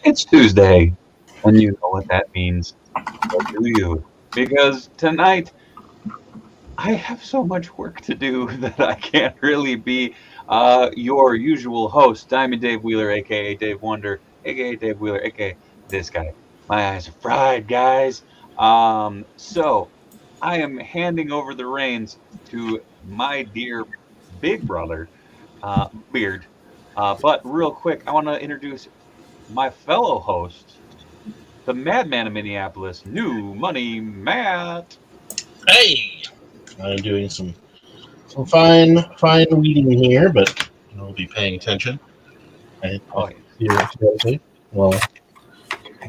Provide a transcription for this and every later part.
It's Tuesday, and you know what that means. What do you? Because tonight I have so much work to do that I can't really be your usual host, Diamond Dave Wheeler, aka Dave Wonder, aka Dave Wheeler, aka this guy. My eyes are fried, guys. So I am handing over the reins to my dear big brother, Beard. But real quick, I want to introduce my fellow host, the madman of Minneapolis, New Money Matt. Hey, I'm doing some fine reading here, but I'll be paying attention. I Oh, hear today. Well,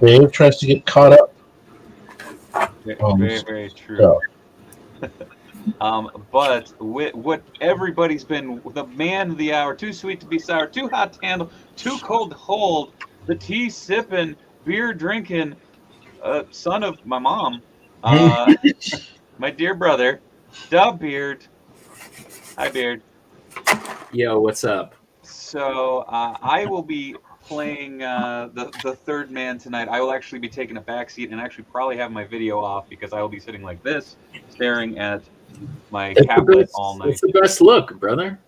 Dave tries to get caught up on very, this very true. stuff. But what everybody's been the man of the hour, too sweet to be sour, too hot to handle, too cold to hold, the tea sipping, beer drinking, son of my mom, uh, my dear brother, Da Beard. Hi, Beard. Yo, what's up? So I will be playing the third man tonight. I will actually be taking a back seat and actually probably have my video off because I will be sitting like this, staring at my tablet all night. It's the best look, brother.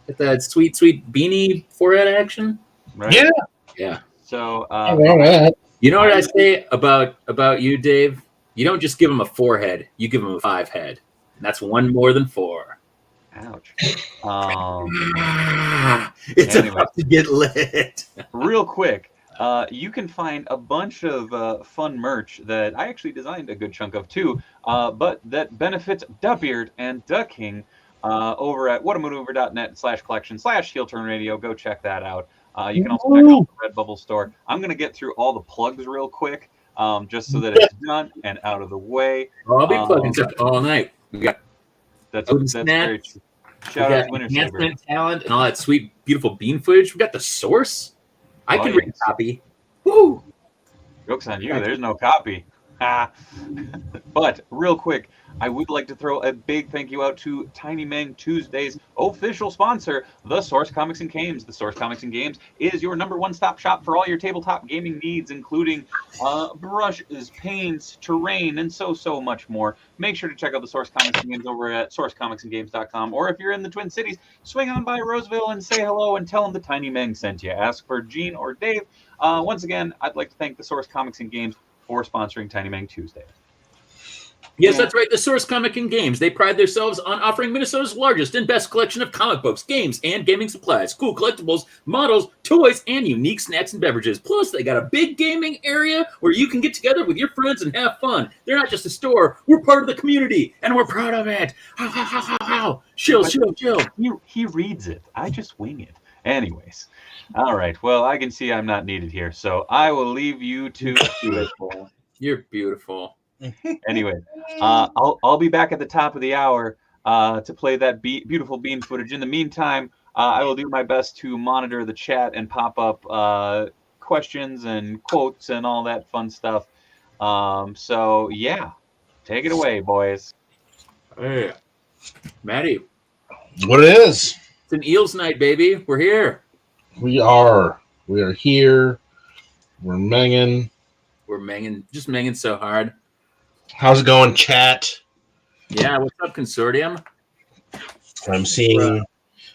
Get that sweet, sweet beanie forehead action. Right? Yeah. Yeah. So You know what I say about you, Dave? You don't just give him a 4 head. You give him a 5 head. And that's one more than 4. ouch. It's Anyway. about to get lit. Real quick, you can find a bunch of fun merch that I actually designed a good chunk of too, but that benefits Beard and King over at whatamaneuver.net/collection/heel turn radio. Go check that out. You can also check out the Redbubble store. I'm going to get through all the plugs real quick, just so that it's done and out of the way. I'll be plugging stuff all night. We got That's Odin very Snacks. true. We Shout out got to Winter Saber. enhancement talent and all that sweet, beautiful bean footage. We got the source. I Oh, can read yes. a copy. Woo! Joke's on you. There's no copy. But real quick, I would like to throw a big thank you out to Tiny Meng Tuesday's official sponsor, The Source Comics and Games. The Source Comics and Games is your number one stop shop for all your tabletop gaming needs, including brushes, paints, terrain, and so much more. Make sure to check out The Source Comics and Games over at sourcecomicsandgames.com, or if you're in the Twin Cities, swing on by Roseville and say hello and tell them the Tiny Meng sent you. Ask for Gene or Dave. Once again, I'd like to thank The Source Comics and Games for sponsoring Tiny Meng Tuesday. Yes, that's right. The Source Comic and Games. They pride themselves on offering Minnesota's largest and best collection of comic books, games, and gaming supplies, cool collectibles, models, toys, and unique snacks and beverages. Plus, they got a big gaming area where you can get together with your friends and have fun. They're not just a store. We're part of the community, and we're proud of it. How. Chill. He reads it. I just wing it. Anyways. All right. Well, I can see I'm not needed here, so I will leave you to it. You're beautiful. Anyway, I'll be back at the top of the hour to play that beautiful bean footage. In the meantime, I will do my best to monitor the chat and pop up questions and quotes and all that fun stuff. So yeah, take it away, boys. Hey, Maddie. What it is? It's an Eels night, baby. We're here. We are here. We're menging. Just menging so hard. How's it going, chat? Yeah, what's up, consortium? I'm seeing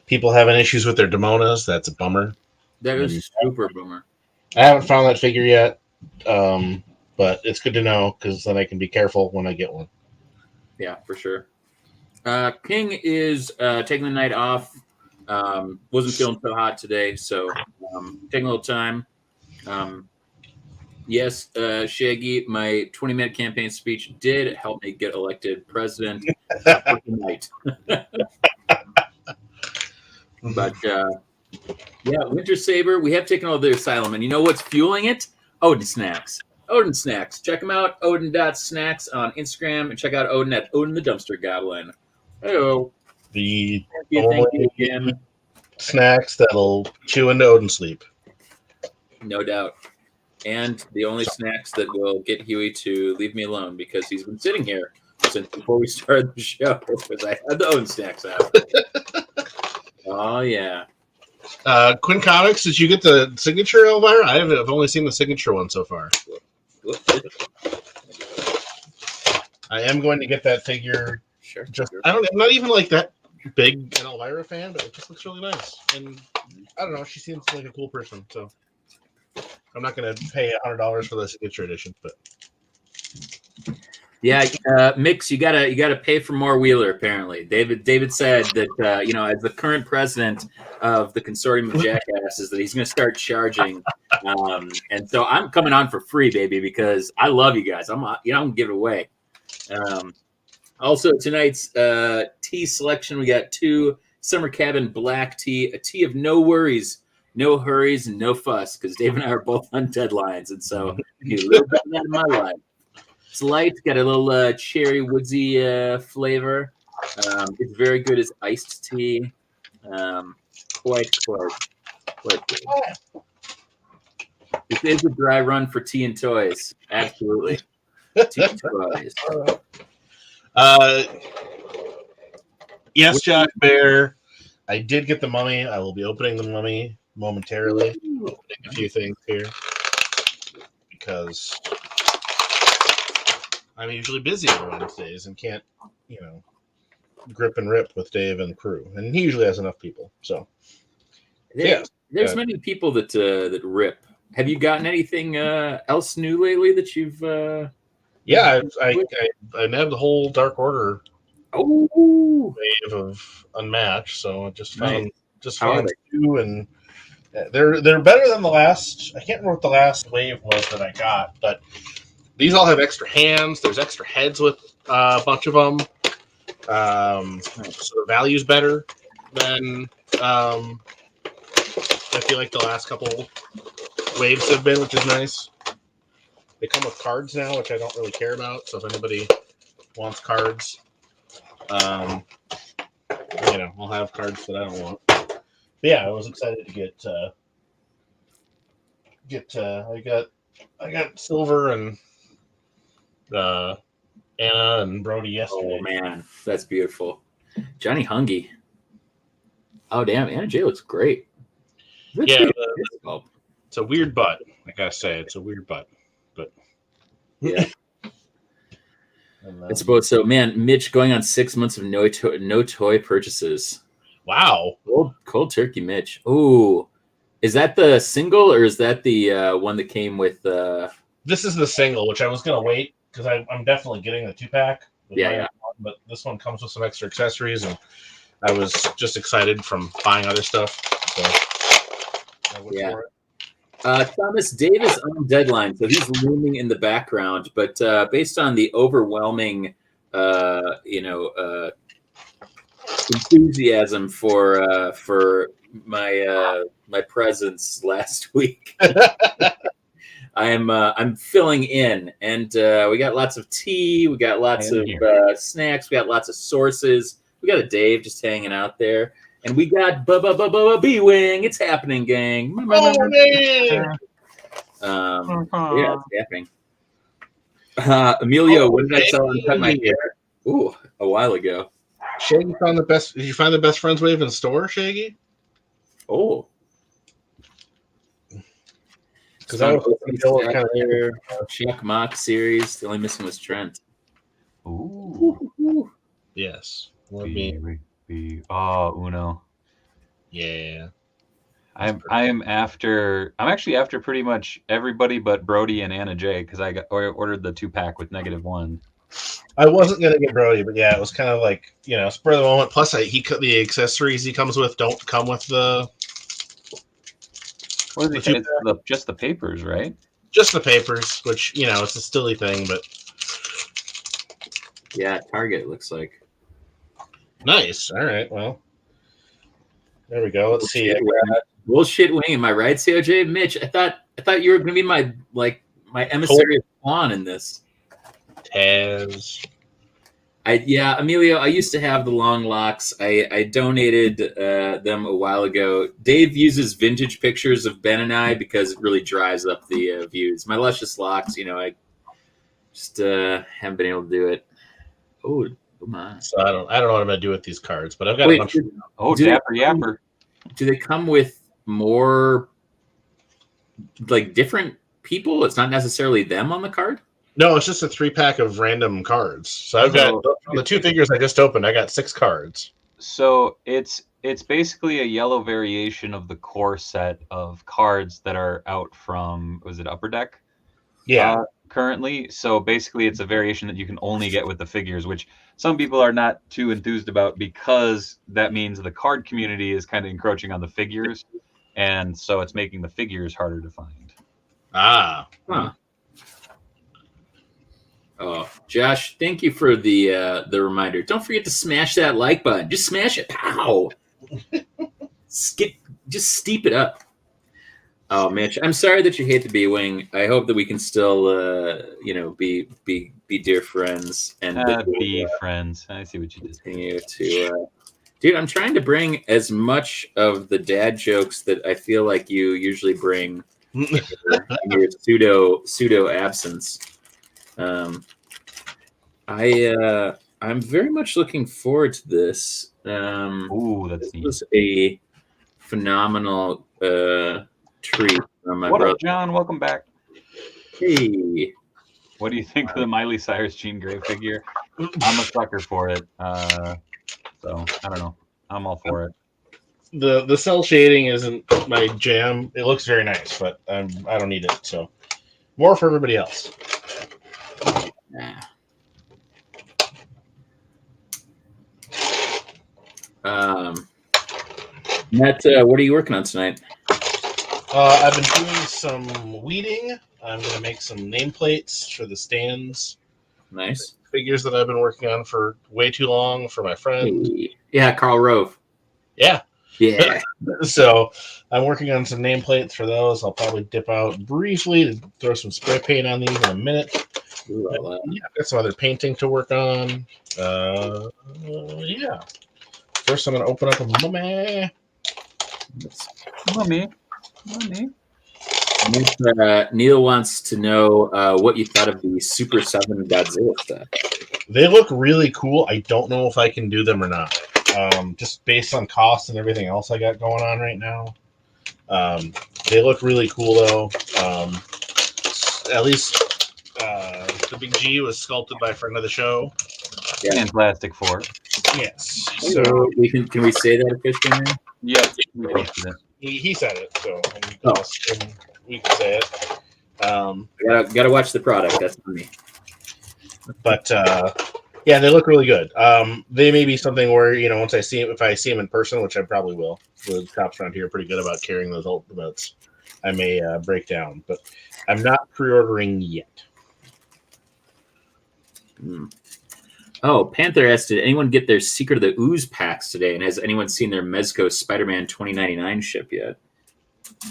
people having issues with their Demonas. That's a bummer. That is super boomer. I haven't found that figure yet, but it's good to know because then I can be careful when I get one. Yeah, for sure. King is taking the night off. Wasn't feeling so hot today, so taking a little time. Yes, Shaggy, my 20-minute campaign speech did help me get elected president for tonight. But yeah, Winter Saber, we have taken over the asylum, and you know what's fueling it? Odin Snacks. Odin Snacks. Check them out, odin.snacks on Instagram, and check out Odin at Odin the Dumpster Goblin. Hello. The Thank you again. Snacks that'll chew into Odin sleep. No doubt. And the only snacks that will get Huey to leave me alone because he's been sitting here since before we started the show because I had the Odin snacks out. Oh, yeah. Quinn Comics, did you get the signature, Elvira? I've only seen the signature one so far. I am going to get that figure. Sure. I'm not even like that big an Elvira fan, but it just looks really nice. And I don't know, she seems like a cool person, so I'm not going to pay $100 for the signature edition, but yeah, Mix, you gotta pay for more Wheeler. Apparently, David said that as the current president of the consortium of jackasses, that he's going to start charging. And so I'm coming on for free, baby, because I love you guys. I'm gonna give it away. Also, tonight's tea selection, we got 2 Summer Cabin black tea, a tea of no worries, no hurries, and no fuss, because Dave and I are both on deadlines, and so I need a little bit of that in my life. It's light, got a little cherry woodsy flavor. It's very good as iced tea. Quite good. This is a dry run for tea and toys. Absolutely. Tea and toys. Yes, Josh Bear. I did get the mummy. I will be opening the mummy momentarily. Opening a few things here because I'm usually busy on Wednesdays and can't, grip and rip with Dave and the crew. And he usually has enough people. So, There's many people that rip. Have you gotten anything else new lately that you've? Yeah, I nabbed the whole Dark Order wave of Unmatched, so I just found Nice. 2, and they're better than the last. I can't remember what the last wave was that I got, but these all have extra hands. There's extra heads with a bunch of them, so the value's better than I feel like the last couple waves have been, which is nice. They come with cards now, which I don't really care about. So if anybody wants cards, I'll have cards that I don't want. But yeah, I was excited to get. I got Silver and Anna and Brody yesterday. Oh man, that's beautiful. Johnny Hungy. Oh damn, Anna J looks great. Yeah, it's a weird butt. I gotta say, it's a weird butt. But yeah. It's both. So, man, Mitch going on 6 months of no toy purchases. Wow. Cold turkey, Mitch. Ooh, is that the single or is that the one that came with? This is the single, which I was gonna wait because I'm definitely getting the 2-pack. Yeah. But this one comes with some extra accessories, and I was just excited from buying other stuff. So I went for it. Thomas Davis on deadline, so he's looming in the background. But based on the overwhelming, enthusiasm for my presence last week, I'm filling in, and we got lots of tea, we got lots of snacks, we got lots of sources. We got a Dave just hanging out there. And we got B-Wing. It's happening, gang. Oh, yeah, it's happening. Emilio, when did I sell and cut my hair? Ooh, a while ago. Shaggy found the best. Did you find the best friends wave in store, Shaggy? Oh. Because I was Chuck Mock series. The only missing was Trent. Ooh. Yes. Uno. Yeah. I'm actually after pretty much everybody but Brody and Anna J because I ordered the 2-pack with -1. I wasn't gonna get Brody, but yeah, it was kind of like spur of the moment. Plus, the accessories he comes with don't come with the. What is it? Just the papers, right? Just the papers, which it's a silly thing, but yeah, Target looks like. Nice. All right. Well, there we go. Let's see. Bullshit wing. Am I right, COJ? Mitch, I thought you were gonna be my emissary of Quan in this. Taz. Emilio, I used to have the long locks. I donated them a while ago. Dave uses vintage pictures of Ben and I because it really drives up the views. My luscious locks, I just haven't been able to do it. Oh my! So I don't know what I'm gonna do with these cards, but I've got a bunch. Dapper Yapper. do they come with more like different people? It's not necessarily them on the card. No, it's just a 3-pack of random cards. So I've got the 2 figures I just opened. I got 6 cards. So it's basically a yellow variation of the core set of cards that are out from, was it Upper Deck? Yeah. Currently. So basically it's a variation that you can only get with the figures, which some people are not too enthused about because that means the card community is kind of encroaching on the figures. And so it's making the figures harder to find. Ah. Huh. Oh, Josh, thank you for the reminder. Don't forget to smash that like button. Just smash it. Pow! Just steep it up. Oh, Mitch, I'm sorry that you hate the B-Wing. I hope that we can still, be dear friends and Be friends. I see what you did. Continue to, dude. I'm trying to bring as much of the dad jokes that I feel like you usually bring in your pseudo absence. I'm very much looking forward to this. Ooh, that's neat. This was a phenomenal treat from my What brother. up, John? Welcome back. Hey, what do you think of the Miley Cyrus Jean Grey figure? I'm a sucker for it. So I don't know. I'm all for it. The cell shading isn't my jam. It looks very nice, but I don't need it. So more for everybody else. nah. Matt, what are you working on tonight? I've been doing some weeding. I'm going to make some nameplates for the stands. Nice. Figures that I've been working on for way too long for my friend. Hey. Yeah, Carl Rove. Yeah. Yeah. So I'm working on some nameplates for those. I'll probably dip out briefly to throw some spray paint on these in a minute. Ooh, Yeah, I've got some other painting to work on. Yeah. First, I'm going to open up a mummy. Mummy. Neil wants to know what you thought of the Super 7 Godzilla stuff. They look really cool. I don't know if I can do them or not. Just based on cost and everything else I got going on right now. They look really cool, though. At least the Big G was sculpted by a friend of the show. Yeah. And Plastic 4. Yes. So So can we say that officially now? Yep. We posted it. he said it, so we can say it. Gotta watch the product. That's for me. But yeah, they look really good. They may be something where once I see them, if I see them in person, which I probably will. The cops around here are pretty good about carrying those ultimates. I may break down, but I'm not pre-ordering yet. Oh, Panther asked, did anyone get their Secret of the Ooze packs today? And has anyone seen their Mezco Spider-Man 2099 ship yet?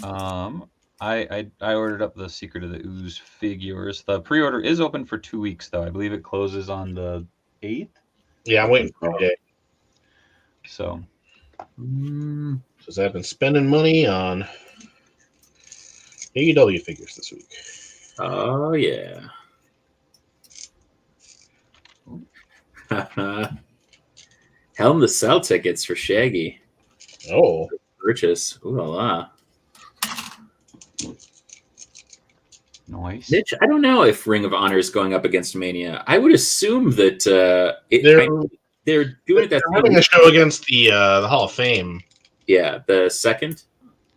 I ordered up the Secret of the Ooze figures. The pre-order is open for 2 weeks, though. I believe it closes on the 8th. Yeah, I'm waiting for a day. So, Because I've been spending money on AEW figures this week. Oh, yeah. Helm to Sell tickets for Shaggy. Oh. Purchase. Ooh la la. nice. Mitch, I don't know if Ring of Honor is going up against Mania. I would assume that they're doing it. They're having a show against the Hall of Fame. Yeah, the second,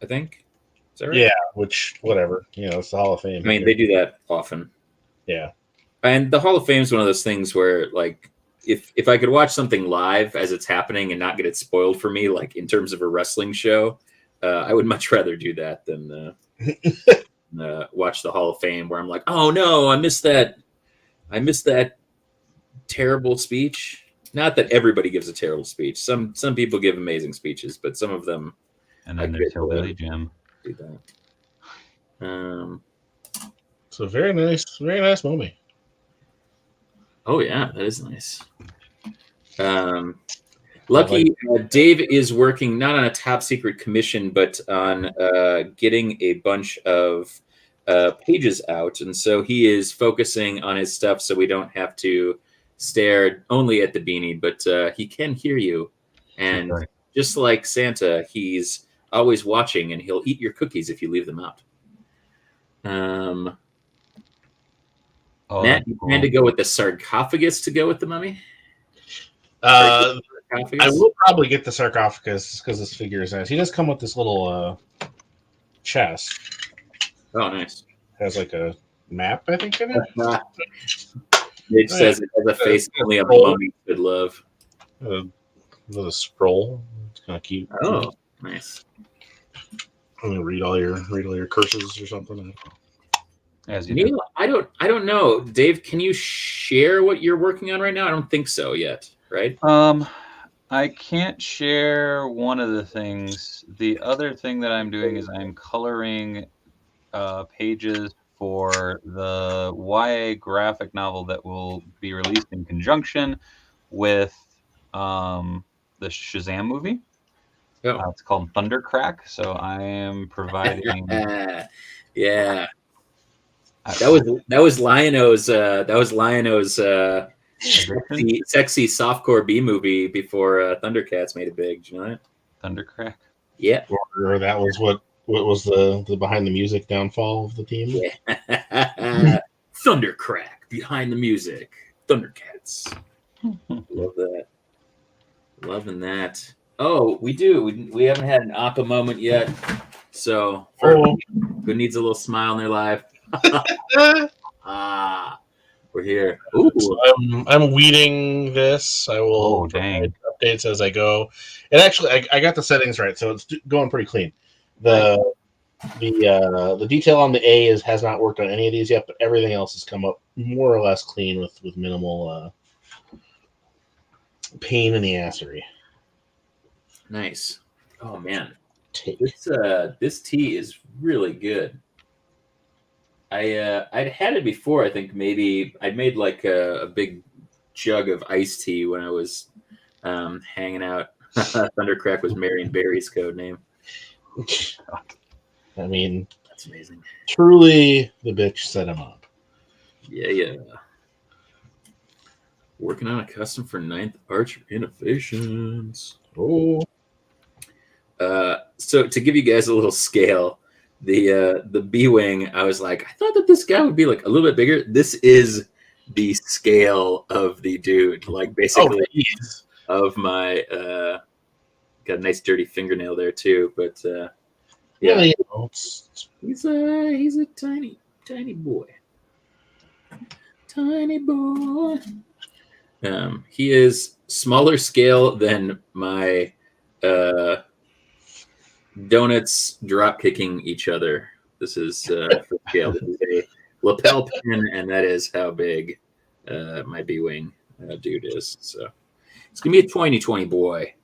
I think. Is that right? Yeah, which whatever. It's the Hall of Fame. I mean, they do that often. Yeah. And the Hall of Fame is one of those things where, like, if I could watch something live as it's happening and not get it spoiled for me, like in terms of a wrestling show, I would much rather do that than watch the Hall of Fame where I'm like, oh no, I missed that terrible speech. Not that everybody gives a terrible speech. Some people give amazing speeches, but some of them. And then there's Hillbilly Jim. Do that. So very nice movie. Oh yeah, that is nice. Lucky Dave is working not on a top secret commission, but on getting a bunch of pages out, and so he is focusing on his stuff, so we don't have to stare only at the beanie, but he can hear you, and just like Santa, he's always watching, and he'll eat your cookies if you leave them out. Oh, Matt, that's you cool. plan to go with the sarcophagus to go with the mummy? I Sarcophagus? will probably get the sarcophagus because this figure is nice. He does come with this little chest. Oh, nice. Has like a map, I think, in it. It says it has a face only a scroll. mummy could love. With a scroll. It's kind of cute. Oh, nice. I'm gonna read all your curses or something. As you do. Neil, I don't know. Dave, can you share what you're working on right now? I don't think so yet, right? I can't share one of the things. The other thing that I'm doing is I'm coloring pages for the YA graphic novel that will be released in conjunction with the Shazam movie. Oh. It's called Thundercrack. So I am providing. Yeah. That was Lion-O's sexy softcore B movie before Thundercats made it big. Do you know that? Thundercrack. Yeah. Or that was what was the behind the music downfall of the team? Yeah. Thundercrack behind the music. Thundercats. Love that. Loving that. Oh, we do. We haven't had an Appa moment yet. So who needs a little smile in their life? We're here. Ooh. So I'm weeding this. I will provide updates as I go. And actually, I got the settings right, so it's going pretty clean. The detail on the A has not worked on any of these yet, but everything else has come up more or less clean with minimal pain in the assery. Nice. Oh man, this tea is really good. I'd had it before. I think maybe I made like a big jug of iced tea when I was hanging out. Thundercrack was Marion Barry's code name. I mean, that's amazing. Truly, the bitch set him up. Yeah. Working on a custom for 9th Archer Innovations. Oh. So to give you guys a little scale, the B-Wing, I was like, I thought that this guy would be like a little bit bigger. This is the scale of the dude, like basically of my got a nice dirty fingernail there too, but yeah, you know, he's a tiny boy. Tiny boy. He is smaller scale than my donuts drop kicking each other. This is for scale. This is a lapel pin, and that is how big my B-Wing dude is. So it's gonna be a 2020 boy.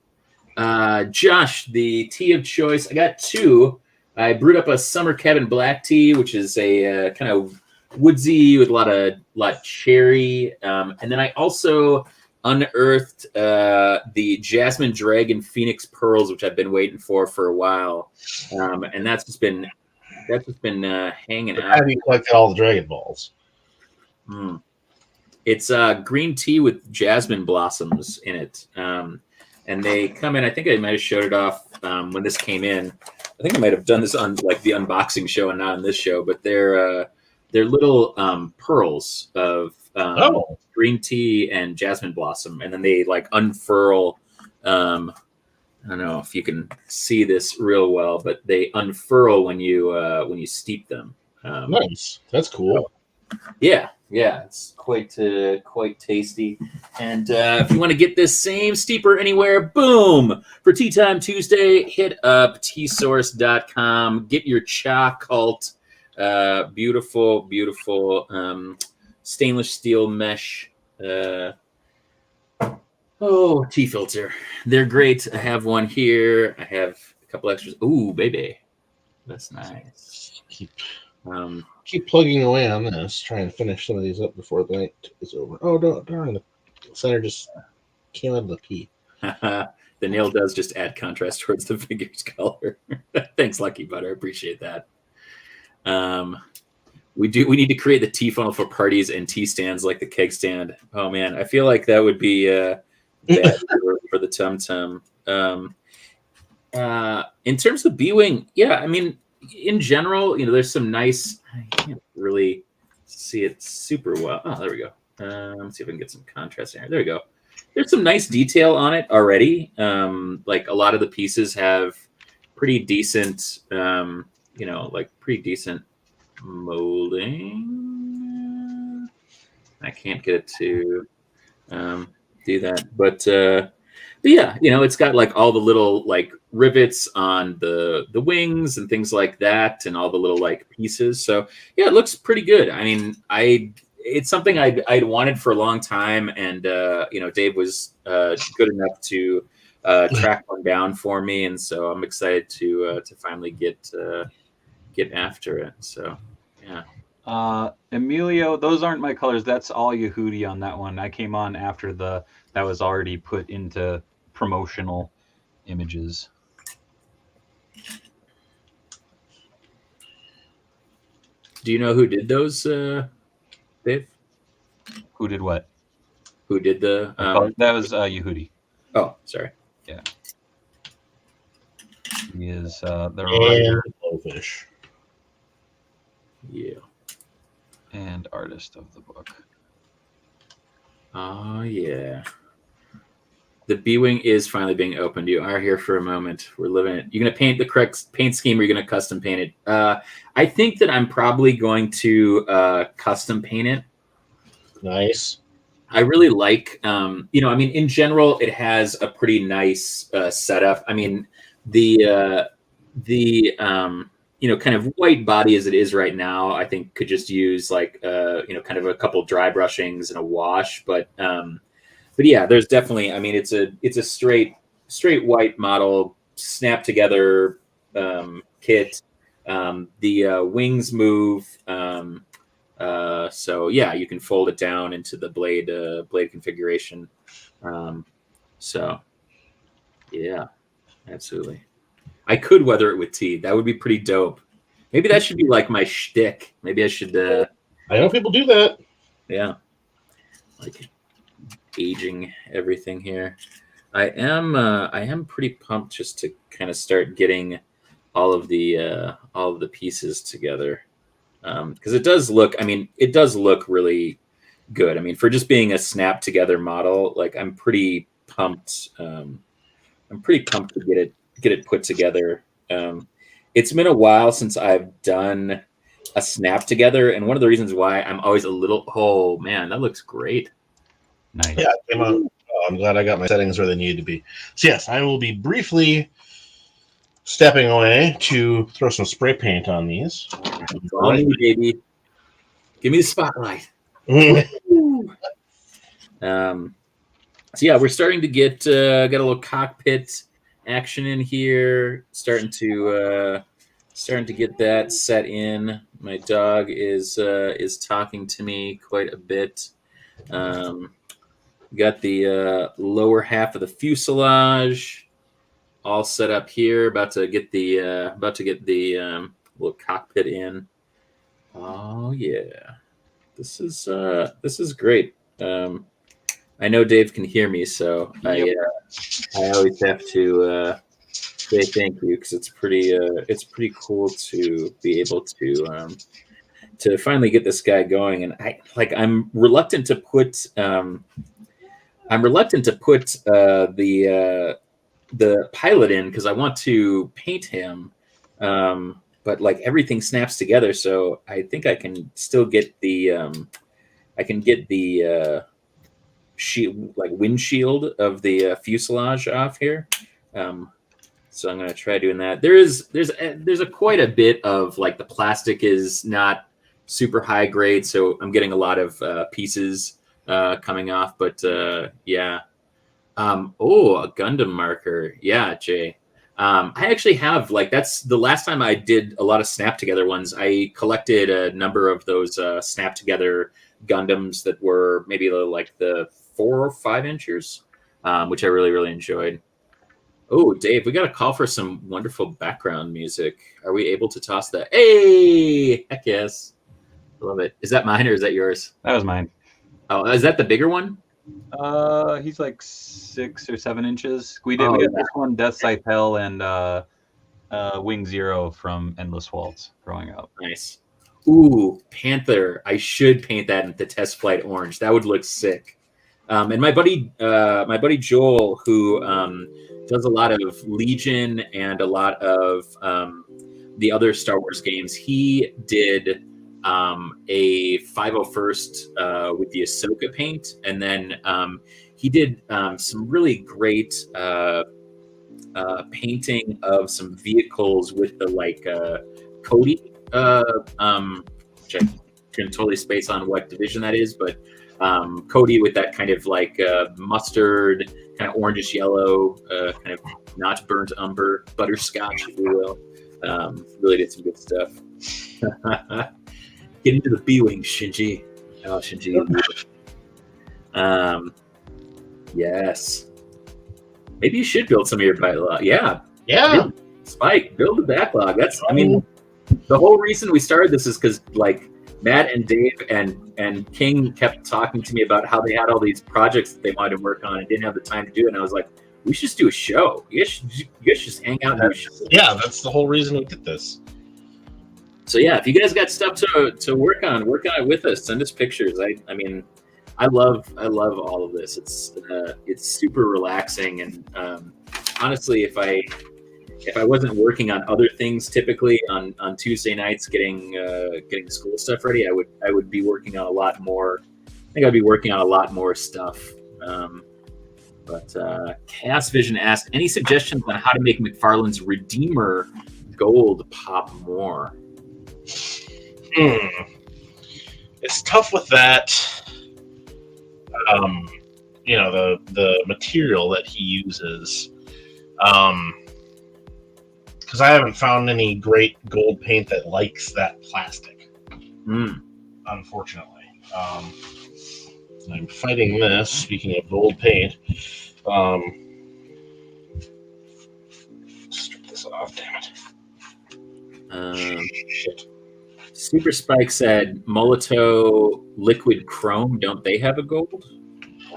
Josh, the tea of choice. I got two. I brewed up a summer cabin black tea, which is a kind of woodsy with a lot of cherry, and then I also unearthed the Jasmine Dragon Phoenix Pearls, which I've been waiting for a while, and that's just been hanging out. How do you collect all the Dragon Balls? It's green tea with jasmine blossoms in it, and they come in. I think I might have showed it off when this came in. I think I might have done this on like the unboxing show and not on this show, but they're little pearls of green tea and jasmine blossom, and then they like unfurl. I don't know if you can see this real well, but they unfurl when you steep them. Nice, that's cool. Yeah, it's quite tasty. And if you want to get this same steeper anywhere, boom! For Tea Time Tuesday, hit up teasource.com. Get your Cha Cult, beautiful stainless steel mesh. Tea filter. They're great. I have one here. I have a couple extras. Ooh, baby, that's nice. Keep plugging away on this, trying to finish some of these up before the night is over. Oh, darn, the center just came out of the P. The nail does just add contrast towards the figure's color. Thanks, Lucky Butter. I appreciate that. We need to create the tea funnel for parties and tea stands like the keg stand. Oh man, I feel like that would be bad for the Tum Tum. In terms of B-Wing, yeah, I mean, in general, there's some nice. I can't really see it super well. Oh, there we go. Let's see if I can get some contrast in here. There we go. There's some nice detail on it already. Like a lot of the pieces have pretty decent, pretty decent molding. I can't get it to do that, but yeah, it's got like all the little like rivets on the wings and things like that, and all the little like pieces. So yeah, it looks pretty good. I mean, it's something I'd wanted for a long time, and Dave was good enough to track one down for me, and so I'm excited to finally get after it. So yeah. Emilio, those aren't my colors. That's all Yehudi on that one. I came on after that was already put into promotional images. Do you know who did those, Dave? Who did what? Who did the? That was Yehudi. Oh, sorry. Yeah. He is the writer, Blowfish. Yeah. and artist of the book. Oh yeah. The B-Wing is finally being opened. You are here for a moment. We're living it. You're going to paint the correct paint scheme, or you're going to custom paint it? I think that I'm probably going to custom paint it. Nice. I really like, in general, it has a pretty nice setup. I mean, the kind of white body as it is right now, I think could just use like, kind of a couple dry brushings and a wash. But yeah, there's definitely, I mean, it's a straight white model, snap together kit. The wings move. So yeah, you can fold it down into the blade configuration. So yeah, absolutely. I could weather it with tea. That would be pretty dope. Maybe that should be like my shtick. Maybe I should. I know people do that. Yeah, like aging everything here. I am pretty pumped just to kind of start getting all of the pieces together, because it does look really good. I mean, for just being a snap together model, like I'm pretty pumped. I'm pretty pumped to get it put together. It's been a while since I've done a snap together, and one of the reasons why I'm always a little, oh man, that looks great. Nice. Yeah, it came out. Oh, I'm glad I got my settings where they needed to be. So yes, I will be briefly stepping away to throw some spray paint on these. On you, baby. Give me the spotlight. So yeah, we're starting to get a little cockpit action in here. Starting to get that set in. My dog is talking to me quite a bit. Got the lower half of the fuselage all set up here. About to get the little cockpit in. Oh yeah, this is great. I know Dave can hear me, so I always have to say thank you, because it's pretty cool to be able to finally get this guy going. And I'm reluctant to put the pilot in, because I want to paint him, but like everything snaps together, so I think I can still get the shield, like windshield of the fuselage off here. So I'm going to try doing that. There's quite a bit of, like, the plastic is not super high grade, so I'm getting a lot of pieces coming off. But yeah. A Gundam marker. Yeah, Jay. I actually have, like, that's the last time I did a lot of snap together ones. I collected a number of those snap together Gundams that were maybe like the 4 or 5 inches, which I really, really enjoyed. Oh, Dave, we got a call for some wonderful background music. Are we able to toss that? Hey, heck yes. Love it. Is that mine or is that yours? That was mine. Oh, is that the bigger one? He's like 6 or 7 inches. We Oh, had yeah. this one, Death Scythel, and Wing Zero from Endless Waltz growing up. Nice. Ooh, Panther. I should paint that in the test flight orange. That would look sick. And my buddy Joel, who does a lot of Legion and a lot of the other Star Wars games, he did a 501st with the Ahsoka paint, and then he did some really great painting of some vehicles with the Cody, which I can totally space on what division that is, but Cody with that kind of mustard, kind of orangish yellow, kind of not burnt umber, butterscotch, if you will. Really did some good stuff. Get into the B-Wing, Shinji. Oh, Shinji. Yes. Maybe you should build some of your backlog. Yeah. Spike, build the backlog. I mean, the whole reason we started this is because Matt and Dave and King kept talking to me about how they had all these projects that they wanted to work on and didn't have the time to do it. And I was like, we should just do a show. You guys should just hang out and do a show. Yeah, that's the whole reason we did this. So yeah, if you guys got stuff to work on it with us. Send us pictures. I mean, I love all of this. It's super relaxing, and honestly, if I wasn't working on other things typically on Tuesday nights, getting school stuff ready, I would be working on a lot more. I think I'd be working on a lot more stuff. But Chaos Vision asked, any suggestions on how to make McFarlane's Redeemer gold pop more? It's tough with that. The material that he uses. Because I haven't found any great gold paint that likes that plastic. Unfortunately. I'm fighting this, speaking of gold paint. Strip this off, damn it. Shit. Super Spike said, Molotov Liquid Chrome, don't they have a gold?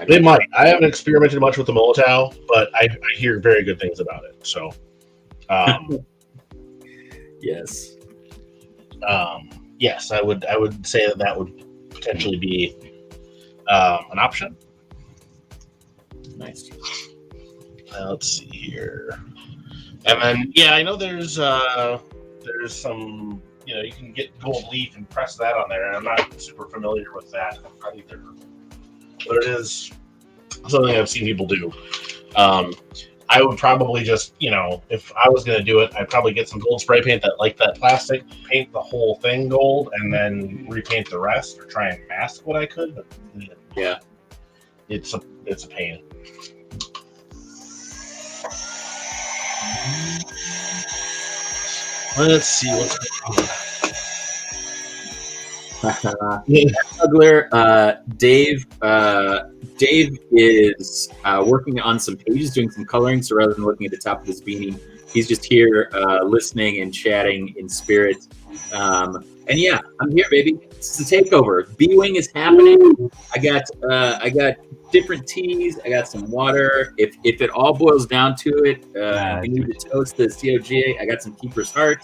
They might. I haven't experimented much with the Molotov, but I hear very good things about it. So, yes. Yes, I would say that would potentially be an option. Nice. Let's see here. And then, yeah, I know there's some, you can get gold leaf and press that on there, and I'm not super familiar with that either. But it is something I've seen people do. I would probably just, if I was going to do it, I'd probably get some gold spray paint that like that plastic, paint the whole thing gold, and then repaint the rest, or try and mask what I could. But yeah, it's a pain. Let's see what's going on. Dave is working on some pages, doing some coloring. So rather than looking at the top of his beanie, he's just here listening and chatting in spirit. And yeah, I'm here, baby. It's a takeover. B-Wing is happening. I got different teas. I got some water. If it all boils down to it, you need to toast the COGA. I got some Keeper's Heart,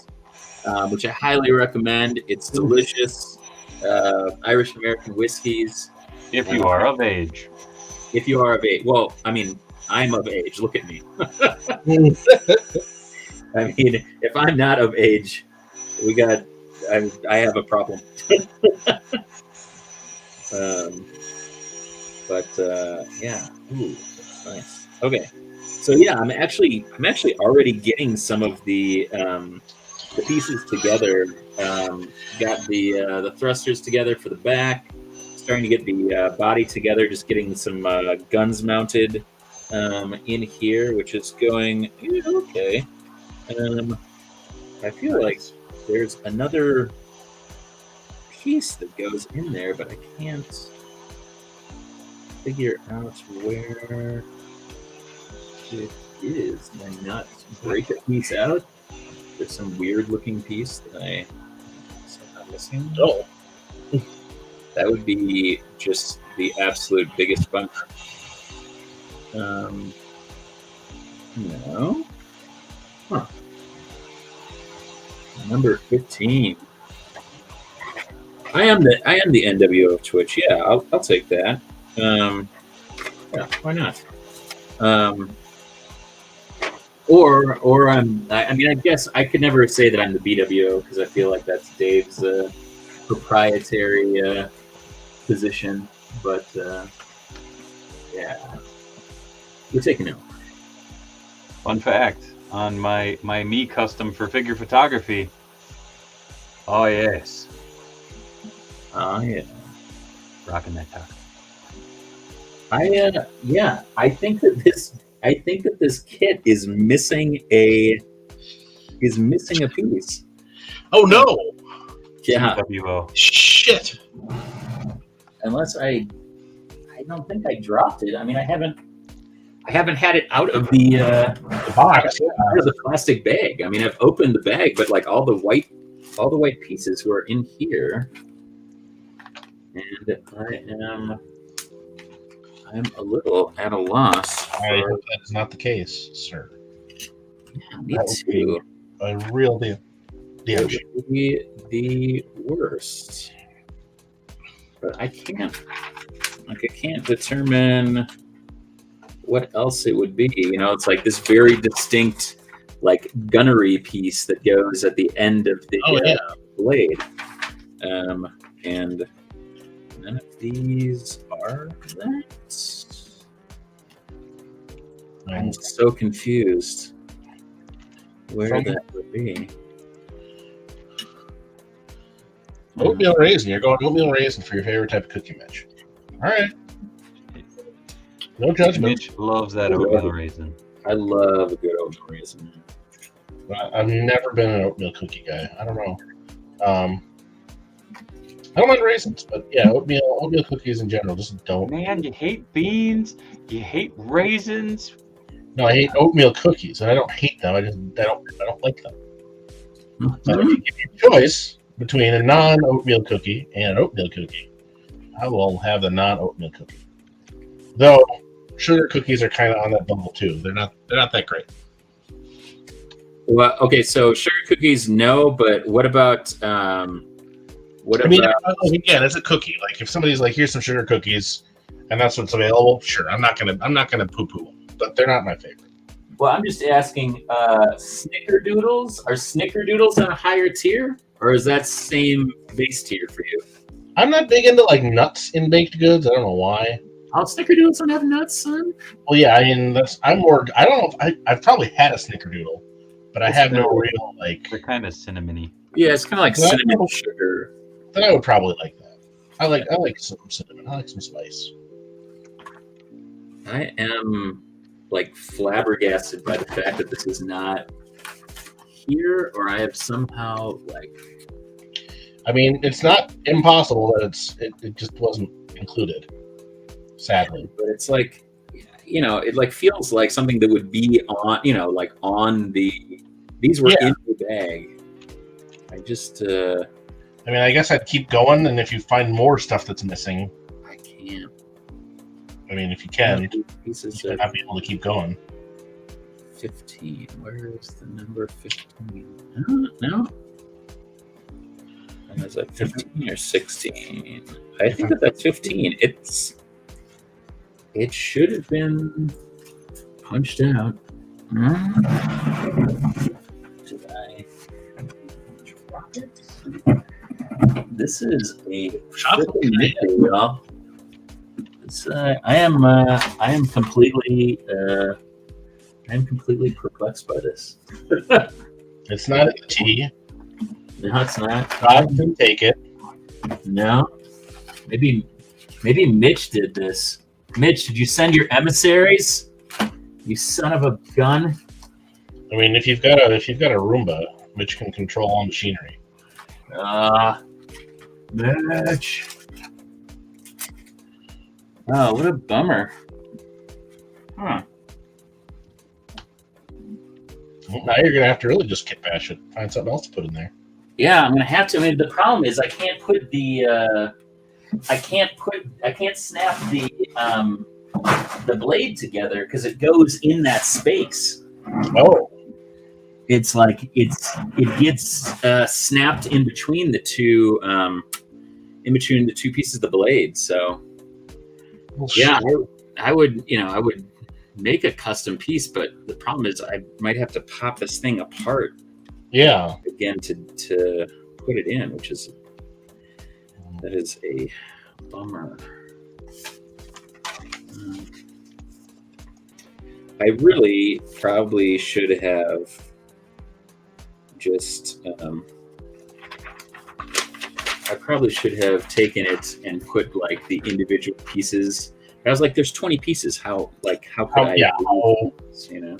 which I highly recommend. It's delicious. Irish American whiskeys. If you are of age. If you are of age. Well, I mean, I'm of age. Look at me. I mean, if I'm not of age, I have a problem. Yeah. Ooh, that's nice. Okay. So yeah, I'm actually already getting some of the pieces together. Got the thrusters together for the back. Starting to get the body together. Just getting some guns mounted in here, which is going okay. I feel like there's another piece that goes in there, but I can't figure out where it is. Can I not break a piece out? There's some weird looking piece that I'm missing. Oh. That would be just the absolute biggest bummer. No. Huh. Number 15. I am the NWO of Twitch. Yeah, I'll take that. Yeah, why not? Or I mean, I guess I could never say that I'm the BWO because I feel like that's Dave's proprietary position. But yeah, we're taking it. Fun fact on my me custom for figure photography. Oh yes, Yeah. rocking that taco. I think that this kit is missing a piece. Oh no! Yeah, TWO. Shit! unless I don't think I dropped it. I mean, I haven't had it out of the box, out of the plastic bag. I mean, I've opened the bag, but like all the white pieces were in here, and I'm a little at a loss. I hope that is not the case, sir. Yeah, me too. A real deal. It would be the worst, but I can't determine what else it would be. You know, it's like this very distinct, like gunnery piece that goes at the end of the blade, and none of these are that. I'm so confused where that would be. Oatmeal raisin. You're going oatmeal raisin for your favorite type of cookie, Mitch. All right. No judgment. Mitch loves that oatmeal raisin. I love a good oatmeal raisin. I've never been an oatmeal cookie guy. I don't know. I don't mind raisins, but yeah, oatmeal cookies in general just don't. Man, you hate beans. You hate raisins. No, I hate oatmeal cookies, and I don't hate them. I don't like them. So if you give me a choice between a non-oatmeal cookie and an oatmeal cookie, I will have the non-oatmeal cookie. Though sugar cookies are kind of on that bubble too. They're not that great. Well, okay, so sugar cookies, no, but what about again, it's a cookie. Like if somebody's like, "Here's some sugar cookies," and that's what's available, sure, I'm not gonna poo-poo them, but they're not my favorite. Well, I'm just asking, snickerdoodles, are snickerdoodles on a higher tier, or is that same base tier for you? I'm not big into like nuts in baked goods. I don't know why. Oh, snickerdoodles don't have nuts, son? Well, yeah, I mean I'm more. I don't know if I've probably had a snickerdoodle, but I have no real like. They're kind of cinnamony. Yeah, it's kind of like cinnamon sugar. Then I would probably like that. I like some cinnamon. I like some spice. I am like flabbergasted by the fact that this is not here, or I have somehow like. I mean, it's not impossible that it just wasn't included. Sadly, but it's like, you know, it like feels like something that would be on, you know, like on the. These were in the bag. I just. I mean, I guess I'd keep going, and if you find more stuff that's missing, I can't. I mean, if you can, you might not be able to keep going. 15. Where's the number 15? No. And is that 15 or 16? I think that's 15. It should have been punched out. Did I drop it? This is a chocolate, y'all. I am completely perplexed by this. It's not a tea. No, it's not. God can take it. No. Maybe Mitch did this. Mitch, did you send your emissaries? You son of a gun. I mean, if you've got a Roomba, Mitch can control all machinery. Mitch. Oh, what a bummer. Huh. Well, now you're gonna have to really just kit bash it. Find something else to put in there. Yeah, I'm gonna have to. I mean, the problem is I can't put the I can't snap the blade together because it goes in that space. Oh, It's like it gets snapped in between the two pieces of the blade. So well, yeah, shit. I would make a custom piece, but the problem is I might have to pop this thing apart Yeah. again to put it in, that is a bummer. I really probably should have just taken it and put like the individual pieces. I was like, "There's 20 pieces. How could I?" Yeah. You know.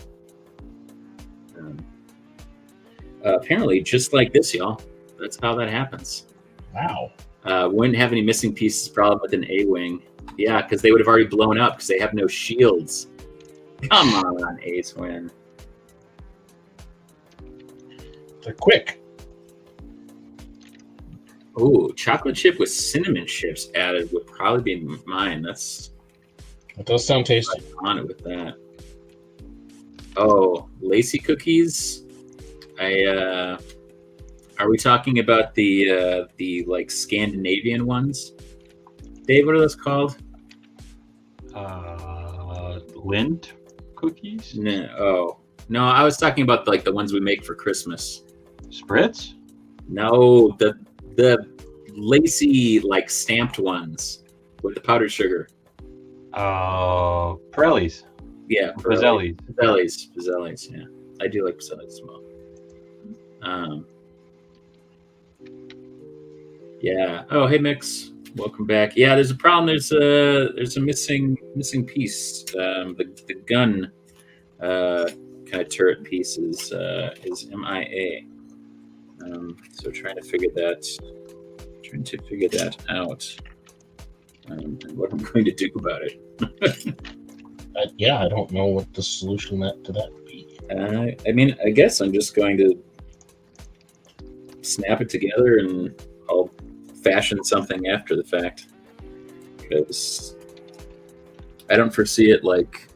Apparently, just like this, y'all. That's how that happens. Wow. Wouldn't have any missing pieces problem with an A-wing. Yeah, because they would have already blown up because they have no shields. Come on, A-Twin. They're quick. Ooh, chocolate chip with cinnamon chips added would probably be mine. It does sound tasty. On it with that. Oh, lacy cookies. Are we talking about the like Scandinavian ones? Dave, what are those called? Lint cookies? No, I was talking about like the ones we make for Christmas. Spritz? No, the lacy like stamped ones with the powdered sugar. Pirellis. Yeah, Pizzellis. Pizzellis. Yeah, I do like Pizzellis as well. Yeah. Oh, hey Mix, welcome back. Yeah, there's a problem. There's a missing piece. The gun kind of turret piece is MIA. So trying to figure that out. And what I'm going to do about it. Yeah, I don't know what the solution to that would be. I mean, I guess I'm just going to snap it together and I'll fashion something after the fact, because I don't foresee it like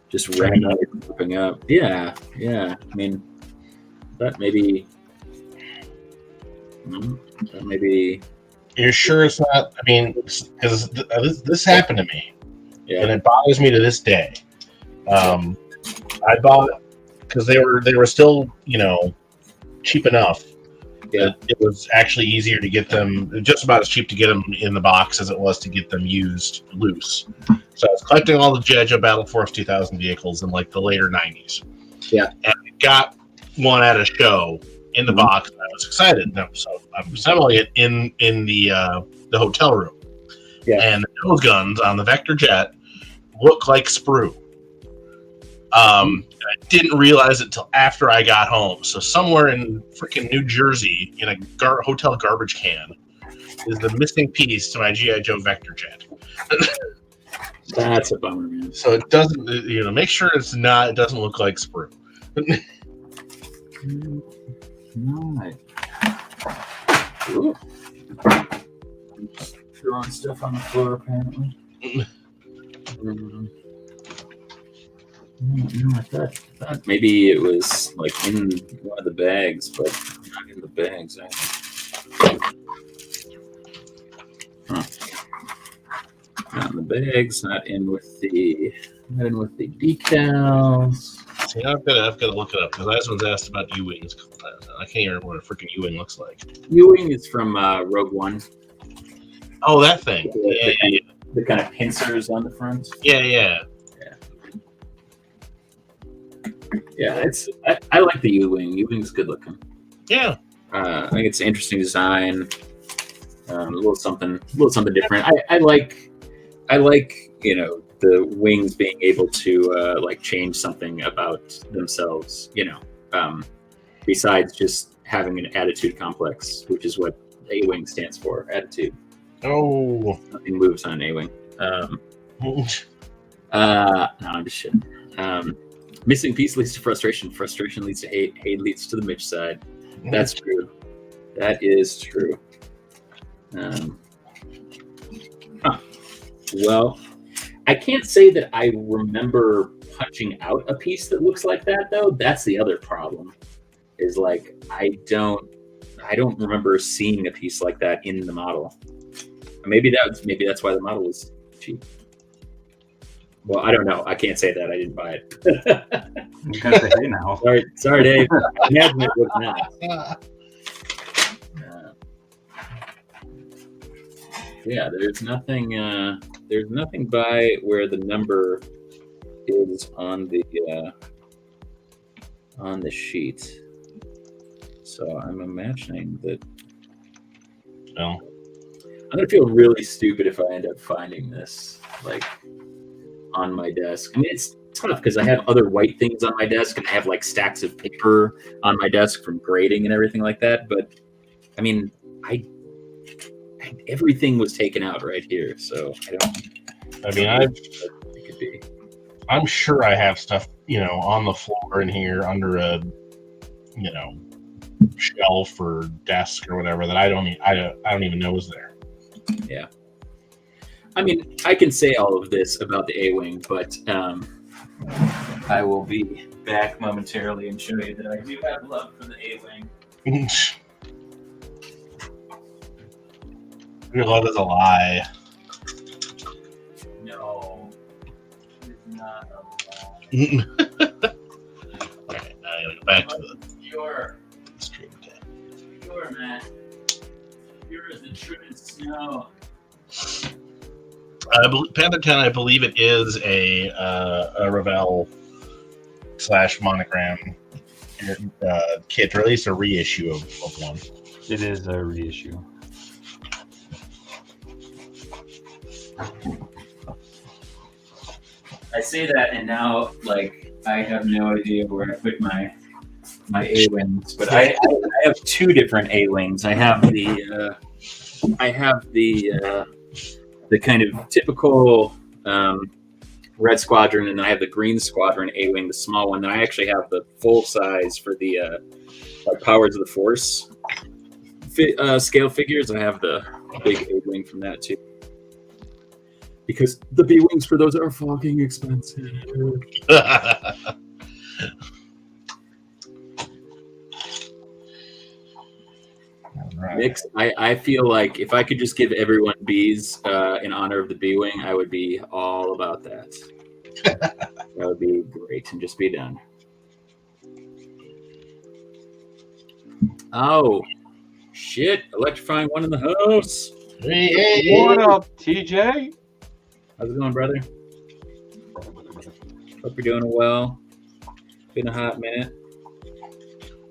just randomly popping up. Yeah. I mean, that maybe. You're sure it's not? I mean, because this happened to me, and it bothers me to this day. I bought because they were still, cheap enough. Yeah, it was actually easier to get them, just about as cheap to get them in the box as it was to get them used loose. So I was collecting all the G.I. Joe Battle Force 2000 vehicles in like the later 90s. Yeah, and I got one at a show in the box. And I was excited. So I'm assembling it in the hotel room. Yeah, and the nose guns on the Vector jet look like sprue. I didn't realize it till after I got home. So somewhere in freaking New Jersey, in a hotel garbage can, is the missing piece to my G.I. Joe Vector jet. That's a bummer, man. So it doesn't, make sure it doesn't look like sprue. Right. Ooh. Throwing stuff on the floor, apparently. I thought maybe it was like in one of the bags, but not in the bags. Not in the bags. Not in with the decals. See, I've got to look it up because Asmon's asked about U-wings. I can't even remember what a freaking U-wing looks like. U-wing is from Rogue One. Oh, that thing. The kind of pincers on the front. Yeah. Yeah, I like the U-wing. U-wing's good looking. Yeah. I think it's an interesting design. A little something different. I like the wings being able to like change something about themselves. Besides just having an attitude complex, which is what A-wing stands for. Attitude. Oh. Nothing moves on an A-wing. No, I'm just shitting. Missing piece leads to frustration. Frustration leads to hate. Hate leads to the Mitch side. That's true. That is true. Well, I can't say that I remember punching out a piece that looks like that, though. That's the other problem. Is like I don't remember seeing a piece like that in the model. Maybe that's why the model was cheap. Well, I don't know. I can't say that. I didn't buy it. You can say hey now. Sorry, Dave. I imagine it was not. Yeah, there's nothing. There's nothing by where the number is on the sheet. So I'm imagining that. No. I'm gonna feel really stupid if I end up finding this like on my desk. I mean, it's tough because I have other white things on my desk and I have like stacks of paper on my desk from grading and everything like that. But I mean, everything was taken out right here, so I don't. I mean, it could be. I'm sure I have stuff, on the floor in here under a, shelf or desk or whatever that I don't even know is there. Yeah. I mean, I can say all of this about the A-Wing, but I will be back momentarily and show you that I do have love for the A-Wing. Your love is a lie. No, it's not a lie. Okay, now I gotta go back to the stream tab. Pure, man. Pure as the true snow. Panther 10, I believe it is a Revell / Monogram kit, or at least a reissue of one. It is a reissue. I say that, and now, like, I have no idea where I put my A-Wings, but I have two different A-Wings. I have the kind of typical Red Squadron, and then I have the Green Squadron A-Wing, the small one. Then I actually have the full size for the Powers of the Force scale figures. I have the big A-Wing from that too. Because the B-Wings for those are fucking expensive. Right. Mix, I feel like if I could just give everyone Bs in honor of the B-Wing, I would be all about that. That would be great and just be done. Oh, shit. Electrifying one in the house. Hey. What up, TJ? How's it going, brother? Hope you're doing well. Been a hot minute.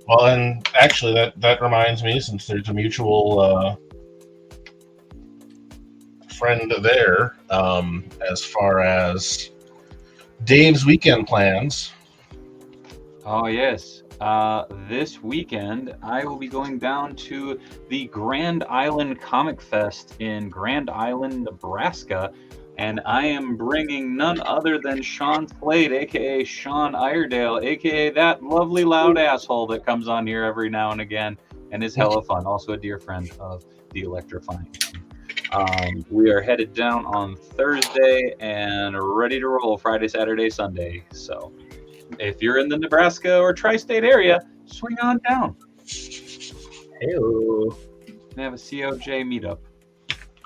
Well, and actually, that reminds me, since there's a mutual friend there, as far as Dave's weekend plans. Oh, yes. This weekend, I will be going down to the Grand Island Comic Fest in Grand Island, Nebraska. And I am bringing none other than Sean Slade, a.k.a. Sean Iredale, a.k.a. that lovely loud asshole that comes on here every now and again and is hella fun. Also a dear friend of the Electrifying. We are headed down on Thursday and ready to roll Friday, Saturday, Sunday. So if you're in the Nebraska or tri-state area, swing on down. Hello. We have a COJ meetup.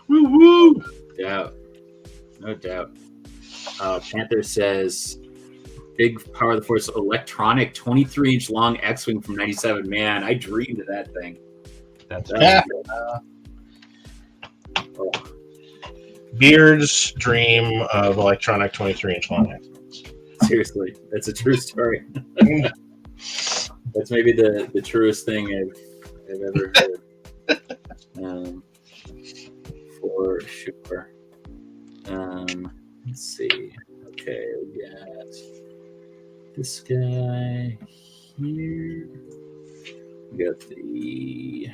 Woo-woo! Yeah. No doubt. Panther says, big Power of the Force electronic 23-inch long X-Wing from 97. Man, I dreamed of that thing. That's Yeah. Oh. Beard's dream of electronic 23-inch long X-Wings. Seriously, that's a true story. That's maybe the truest thing I've ever heard. For sure. Let's see. Okay, we got this guy here. We got the.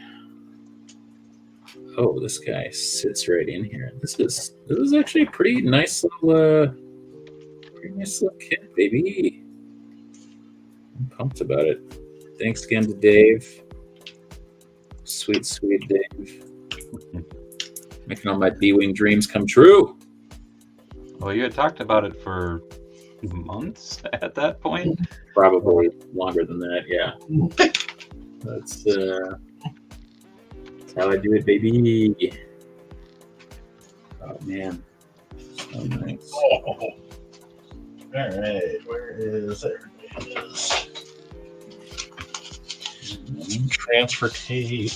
Oh, this guy sits right in here. This is actually a pretty nice little kit, baby. I'm pumped about it. Thanks again to Dave. Sweet Dave. Making all my B-wing dreams come true. Well, you had talked about it for months at that point. Probably longer than that, yeah. That's how I do it, baby. Oh, man. So nice. Oh. All right, where is it? There it is. Transfer tape.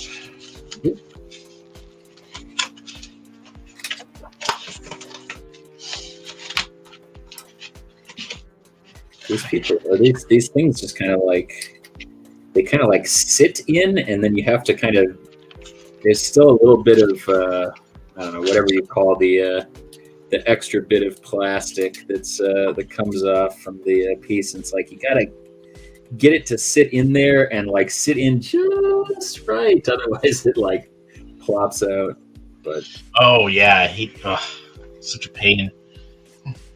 These people, these things just kind of like, they kind of like sit in, and then you have to kind of, there's still a little bit of, I don't know, whatever you call the extra bit of plastic that's that comes off from the piece. And it's like, you gotta get it to sit in there and like sit in just right, otherwise it like plops out. But oh yeah, such a pain.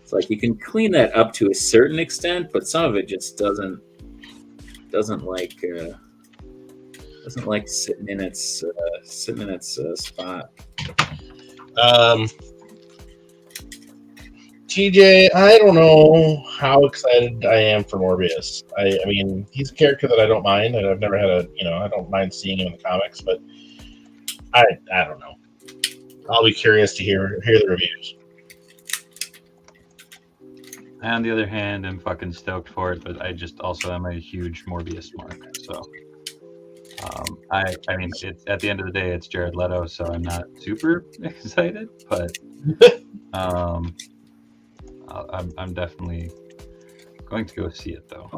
It's like you can clean that up to a certain extent, but some of it just doesn't like sitting in its spot. TJ, I don't know how excited I am for Morbius. I mean, he's a character that I don't mind, and I've never had I don't mind seeing him in the comics, but I don't know. I'll be curious to hear the reviews. On the other hand, I'm fucking stoked for it, but I just also am a huge Morbius mark. So, I mean, at the end of the day, it's Jared Leto, so I'm not super excited, but I'm definitely going to go see it though.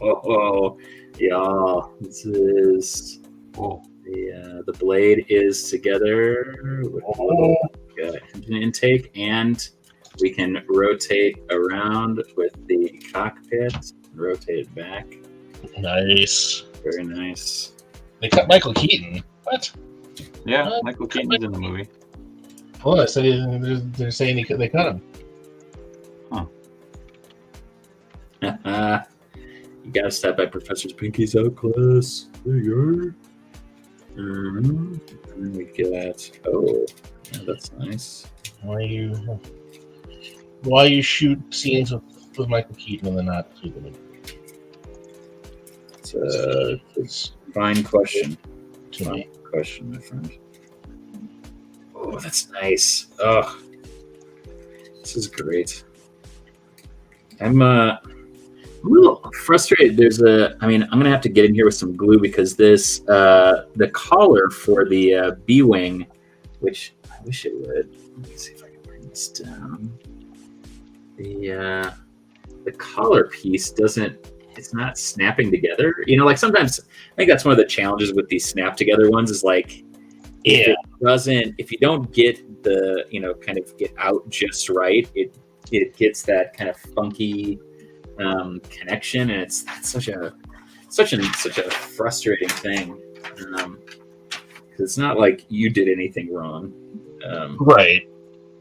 Oh, yeah, this is Cool. The blade is together with a little engine intake, and we can rotate around with the cockpit, rotate it back. Nice. Very nice. They cut Michael Keaton. What? Yeah, Michael Keaton's in the movie. Oh, I said they're saying they cut him. You gotta stop by Professor Pinky's out class. There you are. And we got, oh, yeah, that's nice. Why you shoot scenes with Michael Keaton and then not through the movie? It's a fine question. Fine question, my friend. Oh, that's nice. Oh, this is great. I'm a little frustrated. I'm gonna have to get in here with some glue because this the collar for the B-wing, which I wish it would. Let me see if I can bring this down. The collar piece it's not snapping together. Like sometimes I think that's one of the challenges with these snap together ones is like if you don't get the kind of get out just right, it gets that kind of funky connection, and that's such a frustrating thing because it's not like you did anything wrong, right?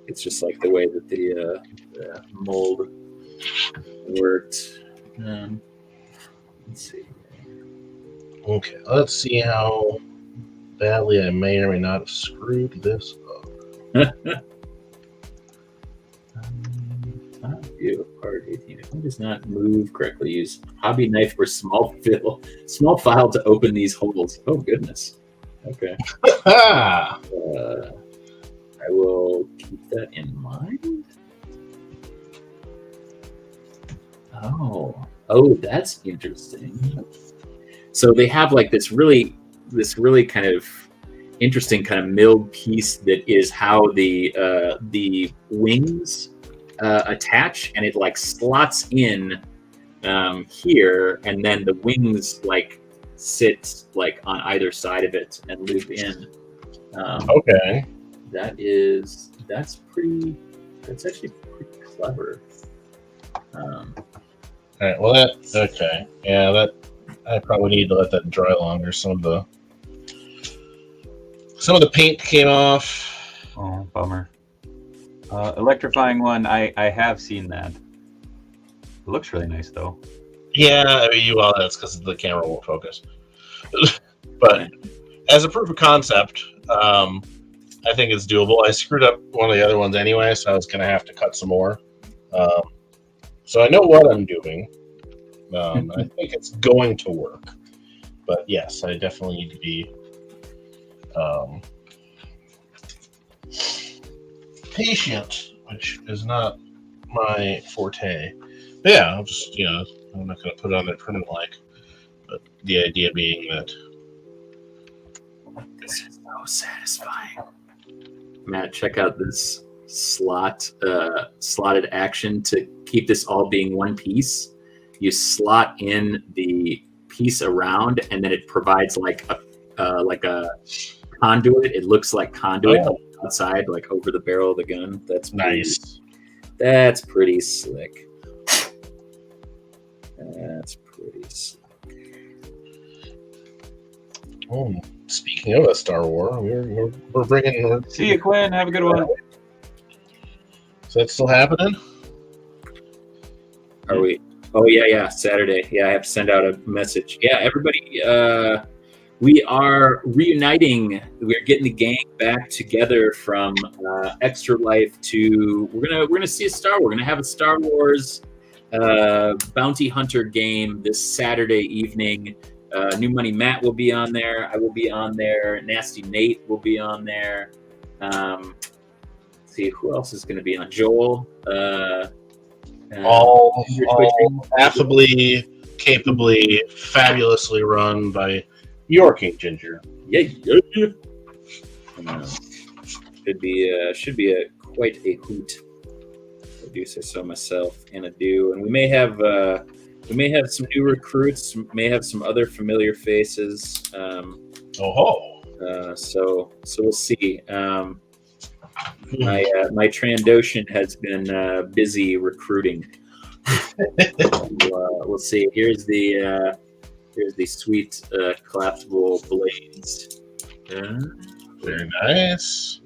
It's just like the way that the mold worked. Let's see. Okay, let's see how badly I may or may not have screwed this up. View part 18. If it does not move correctly, use hobby knife or small file to open these holes. Oh goodness. Okay. I will keep that in mind. Oh, that's interesting. So they have like this really kind of interesting kind of milled piece that is how the wings attach, and it like slots in here, and then the wings like sit like on either side of it and loop in. Okay. That's actually pretty clever. All right. Well, okay. Yeah, that I probably need to let that dry longer. Some of the paint came off. Oh, bummer. Electrifying one, I have seen that. It looks really nice though. Yeah, I mean, that's because the camera won't focus. But as a proof of concept, I think it's doable. I screwed up one of the other ones anyway, so I was going to have to cut some more. So I know what I'm doing. I think it's going to work. But yes, I definitely need to be patient, which is not my forte. But yeah, I'll just, I'm not going to put it on there permanent. But the idea being that this is so satisfying. Matt, check out this slotted action to keep this all being one piece. You slot in the piece around, and then it provides like a conduit. It looks like conduit outside, like over the barrel of the gun. That's nice. That's pretty slick. That's pretty slick. Oh, speaking of a Star Wars, we're bringing. See you, Quinn. Have a good one. Is that still happening? Are we? Oh yeah, Saturday. Yeah, I have to send out a message. Yeah, everybody. We are reuniting. We're getting the gang back together from Extra Life to. We're gonna see a Star Wars. We're gonna have a Star Wars bounty hunter game this Saturday evening. New Money Matt will be on there. I will be on there. Nasty Nate will be on there. See who else is going to be on. Joel. All affably, capably, fabulously run by your King Ginger. Yeah. Should be quite a hoot. I do say so myself, and I do. And we may have some new recruits, may have some other familiar faces. So we'll see. My Trandoshan has been busy recruiting. We'll see. Here's the sweet collapsible blades. Very nice.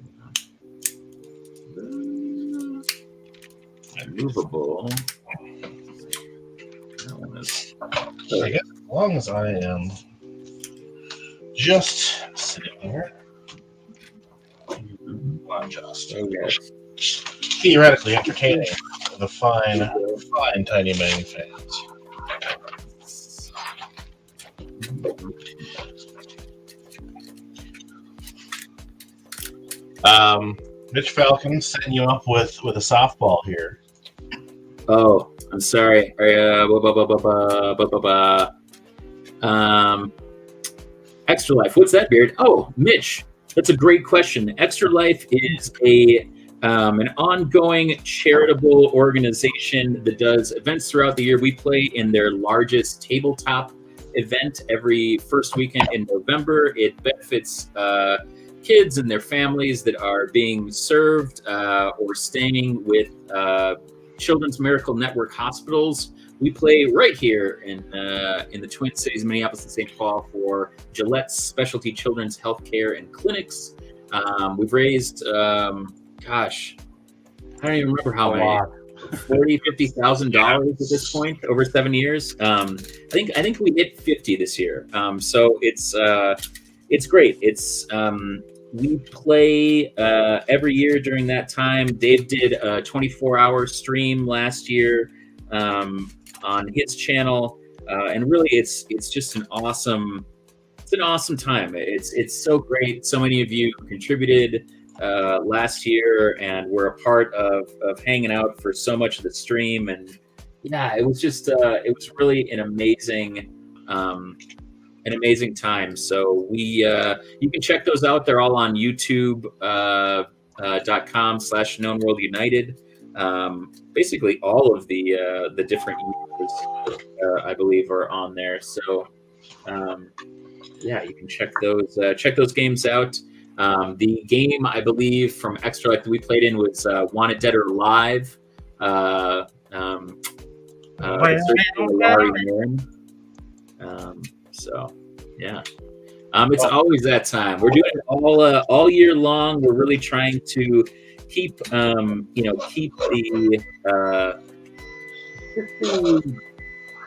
Movable. I guess as long as I am just sitting here, not just theoretically entertaining the fine Tiny Meng fans. Mitch Falcon setting you up with a softball here. Oh, I'm sorry. Extra Life. What's that, Beard? Oh, Mitch. That's a great question. Extra Life is an ongoing charitable organization that does events throughout the year. We play in their largest tabletop event every first weekend in November. It benefits kids and their families that are being served or staying with Children's Miracle Network hospitals. We play right here in the Twin Cities, Minneapolis and St. Paul for Gillette's Specialty Children's Healthcare and Clinics. We've raised, I don't even remember how many. $50,000 at this point over 7 years. I think we hit 50 this year. So it's great. It's we play every year during that time. Dave did a 24-hour stream last year on his channel, and really, it's just an awesome time. It's so great. So many of you contributed last year, and were a part of hanging out for so much of the stream. And yeah, it was just it was really an amazing time. So you can check those out. They're all on youtube.com/knownworldunited. Basically all of the different YouTubers, I believe, are on there. So yeah, you can check those games out. The game, I believe, from Extra Life that we played in was Wanted Dead or Alive. So yeah, it's always that time. We're doing it all year long. We're really trying to keep the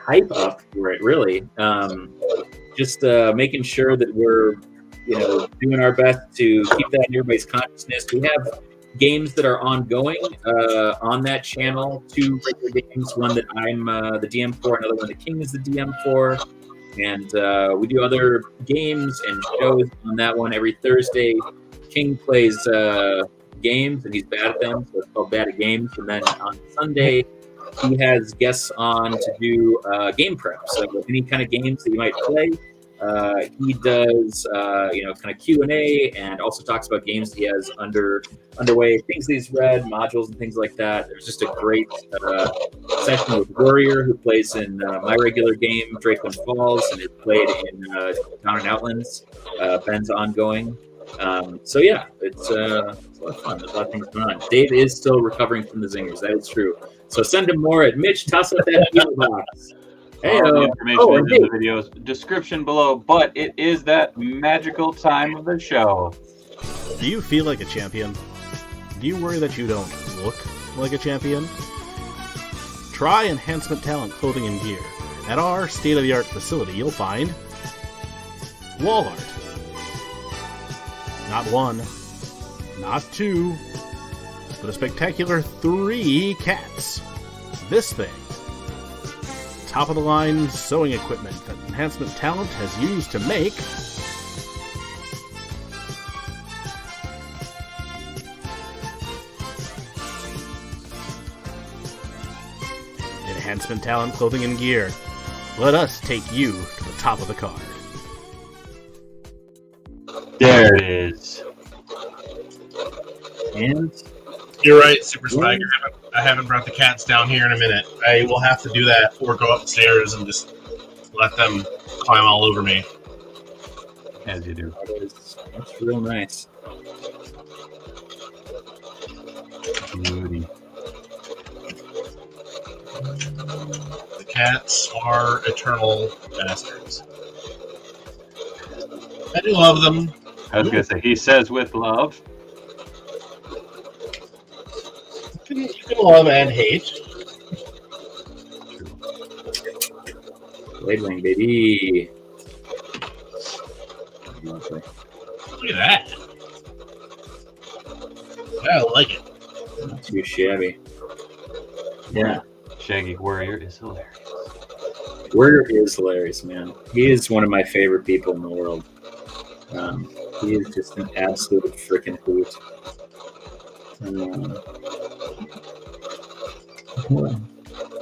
hype up for it. Really, just making sure that we're doing our best to keep that in everybody's consciousness. We have games that are ongoing on that channel. 2 regular games, one that I'm the DM for, another one that King is the DM for. And we do other games and shows on that one every Thursday. King plays games, and he's bad at them, so it's called Bad at Games. And then on Sunday, he has guests on to do game prep. So any kind of games that you might play, he does, kind of Q&A, and also talks about games that he has underway, things that he's read, modules and things like that. There's just a great session with Warrior, who plays in my regular game, Drakeland Falls, and has played in Down and Outlands. Ben's ongoing. So yeah, it's a lot of fun. There's a lot of things going on. Dave is still recovering from the zingers. That is true. So send him more at Mitch. Toss up that email box. Hey, all the information is in the video's description below, but it is that magical time of the show. Do you feel like a champion? Do you worry that you don't look like a champion? Try Enhancement Talent Clothing and Gear. At our state-of-the-art facility, you'll find wall art. Not 1, not 2, but a spectacular 3 cats. This thing. Top-of-the-line sewing equipment that Enhancement Talent has used to make Enhancement Talent Clothing and Gear. Let us take you to the top of the card. There it is. And You're right, Super Spiker. I haven't brought the cats down here in a minute. I will have to do that or go upstairs and just let them climb all over me. As you do. that's real nice. Beauty. The cats are eternal bastards. I do love them. I was going to say, he says with love. You can love and hate. Blade Wing, baby. Look at that. I like it. Not too shabby. Yeah. Shaggy Warrior is hilarious. Warrior is hilarious, man. He is one of my favorite people in the world. He is just an absolute freaking hoot.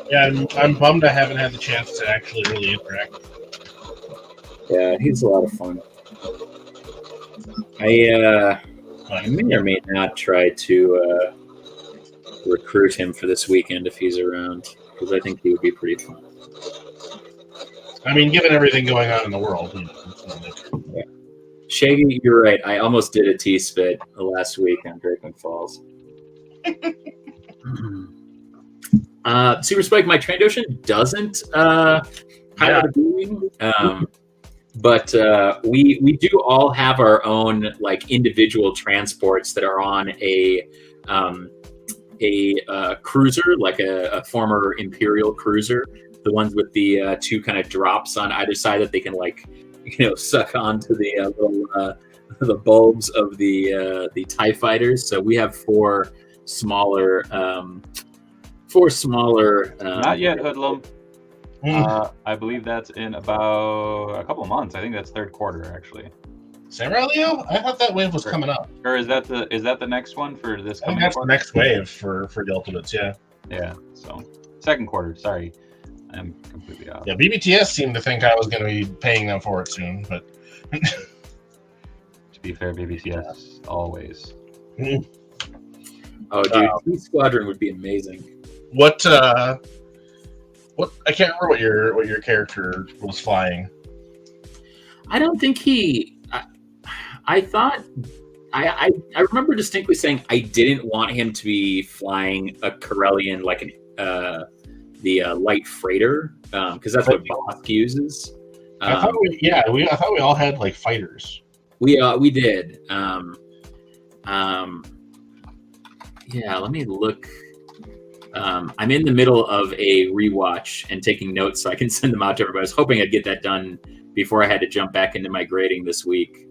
Yeah, I'm bummed I haven't had the chance to actually really interact with him. Yeah, he's a lot of fun. I may or may not try to recruit him for this weekend if he's around, because I think he would be pretty fun. I mean, given everything going on in the world. Yeah. Shaggy, you're right. I almost did a T-spit last week on Drakeland Falls. Super Spike, my Trandoshan doesn't pilot a being, but we do all have our own like individual transports that are on a cruiser, like a former Imperial cruiser, the ones with the 2 kind of drops on either side that they can suck onto the the bulbs of the TIE fighters. So we have 4 smaller. Not yet, Hoodlum. I believe that's in about a couple of months. I think that's 3rd quarter, actually. Samurai Leo? I thought that wave was coming up. Or is that the next one for this? I think that's the next wave for the Ultimates. Yeah. Yeah. So 2nd quarter. Sorry, I'm completely off. Yeah. BBTS seemed to think I was going to be paying them for it soon, but To be fair, BBCS always. Oh, dude, T Squadron would be amazing. What I can't remember what your character was flying. I don't think he. I thought. I remember distinctly saying I didn't want him to be flying a Corellian like the light freighter because that's what Bossk uses. I thought we all had like fighters. We did. Yeah, let me look. I'm in the middle of a rewatch and taking notes so I can send them out to everybody. I was hoping I'd get that done before I had to jump back into my grading this week.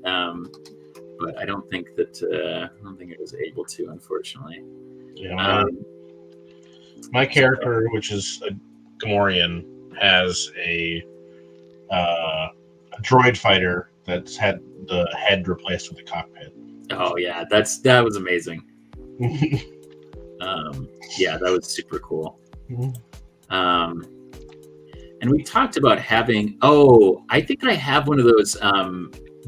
But I don't think I was able to, unfortunately. Yeah, my character, which is a Gamorrean, has a droid fighter that's had the head replaced with a cockpit. Oh yeah, that was amazing. Yeah, that was super cool. And we talked about having. Oh, I think I have one of those.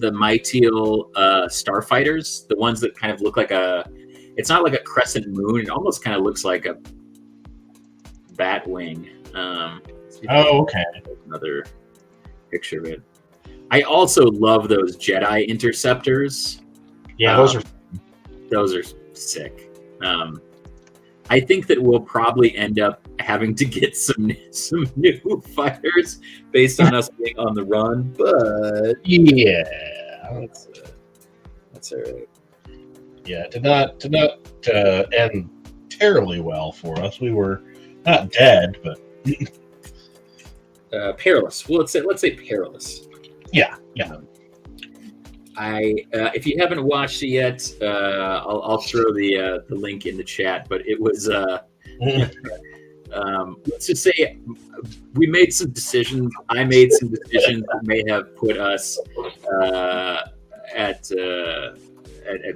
The Myteel starfighters, the ones that kind of look like it's not like a crescent moon. It almost kind of looks like a bat wing. Oh, okay. Another picture of it. I also love those Jedi interceptors. Yeah, those are sick. I think that we'll probably end up having to get some new fighters based on us being on the run, but yeah, that's all right. Yeah, it did not end terribly well for us. We were not dead, but perilous. Well, let's say perilous. Yeah. If you haven't watched it yet, I'll throw the link in the chat. But it was let's just say we made some decisions. I made some decisions that may have put us at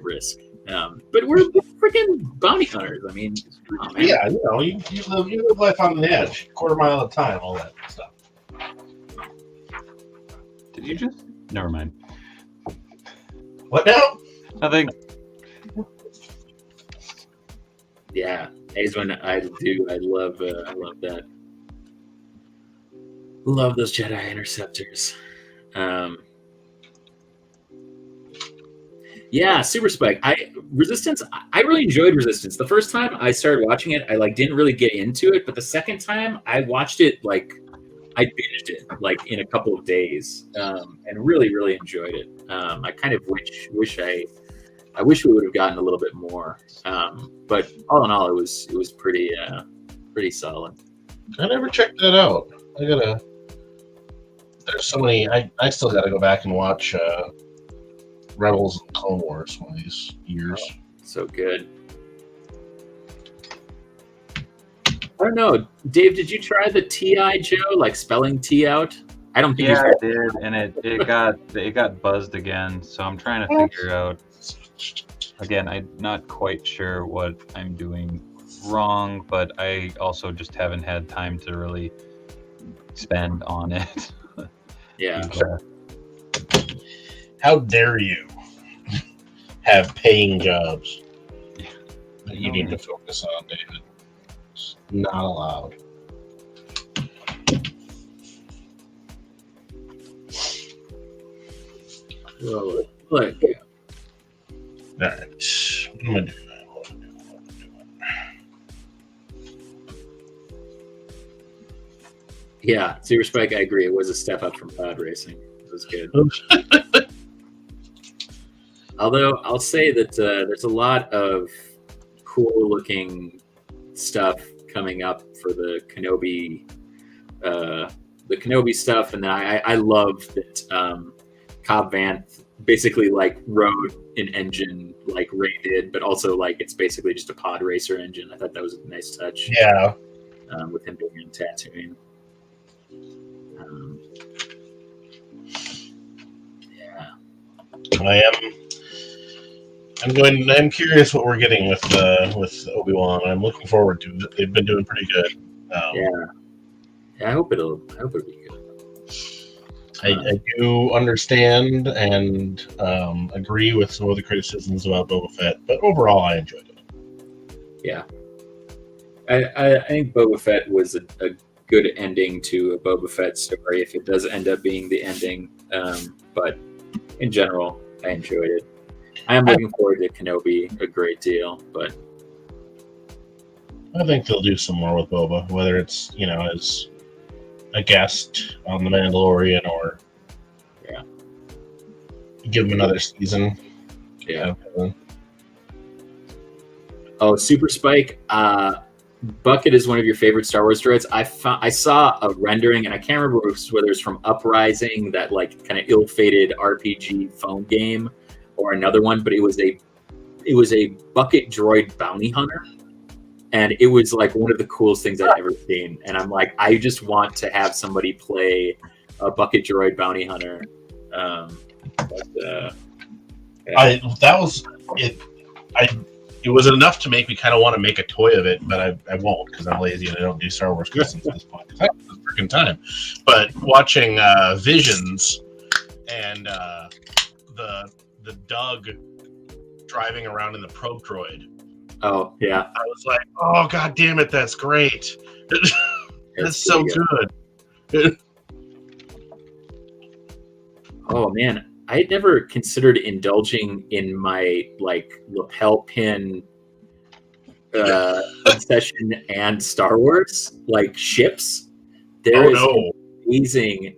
risk. But we're freaking bounty hunters. I mean, oh, man. Yeah, you live life on the edge, quarter mile at a time, all that stuff. Did you just? Never mind. What now? Nothing. Yeah, Azwin, I love that. Love those Jedi interceptors. Yeah, Super Spike. Resistance. I really enjoyed Resistance. The first time I started watching it, I didn't really get into it, but the second time I watched it, I binged it in a couple of days, and really, really enjoyed it. I kind of wish we would have gotten a little bit more, but all in all, it was pretty solid. I never checked that out. There's so many. I still got to go back and watch Rebels and Clone Wars one of these years. Oh, so good. I don't know, Dave. Did you try the TI Joe, spelling T out? I don't think. Yeah, I did, and it got buzzed again. So I'm trying to figure out. Again, I'm not quite sure what I'm doing wrong, but I also just haven't had time to really spend on it. Yeah. How dare you have paying jobs that you need to focus on, David? It's not allowed. Well, look. All right. What am I doing? Yeah, Super Spike, I agree. It was a step up from pod racing. It was good. Although I'll say that there's a lot of cool-looking stuff coming up for the Kenobi stuff, and then I love that Cobb Vanth basically rode an engine like Ray did, but also it's basically just a pod racer engine. I thought that was a nice touch. Yeah. With him being on Tatooine. Yeah. I'm curious what we're getting with Obi-Wan. I'm looking forward to it. They've been doing pretty good. I hope it'll be good. I do understand and agree with some of the criticisms about Boba Fett, but overall I enjoyed it. Yeah. I think Boba Fett was a good ending to a Boba Fett story if it does end up being the ending. But in general, I enjoyed it. I am looking forward to Kenobi a great deal, but I think they'll do some more with Boba, whether it's as a guest on The Mandalorian or give him another season. Yeah. Oh, Super Spike. Bucket is one of your favorite Star Wars droids. I saw a rendering, and I can't remember whether it's from Uprising, that like kind of ill-fated RPG phone game, or another one. But it was a Bucket droid bounty hunter, and it was like one of the coolest things I'd ever seen. And I'm like, I just want to have somebody play a Bucket droid bounty hunter. Yeah. That was it. It was enough to make me kind of want to make a toy of it, but I won't because I'm lazy and I don't do Star Wars customs at this point. I have the freaking time. But watching Visions and the Doug driving around in the probe droid. Oh yeah, I was like, oh god damn it, that's great. That's so good. Oh man, I had never considered indulging in my like lapel pin obsession and Star Wars like ships. There's an amazing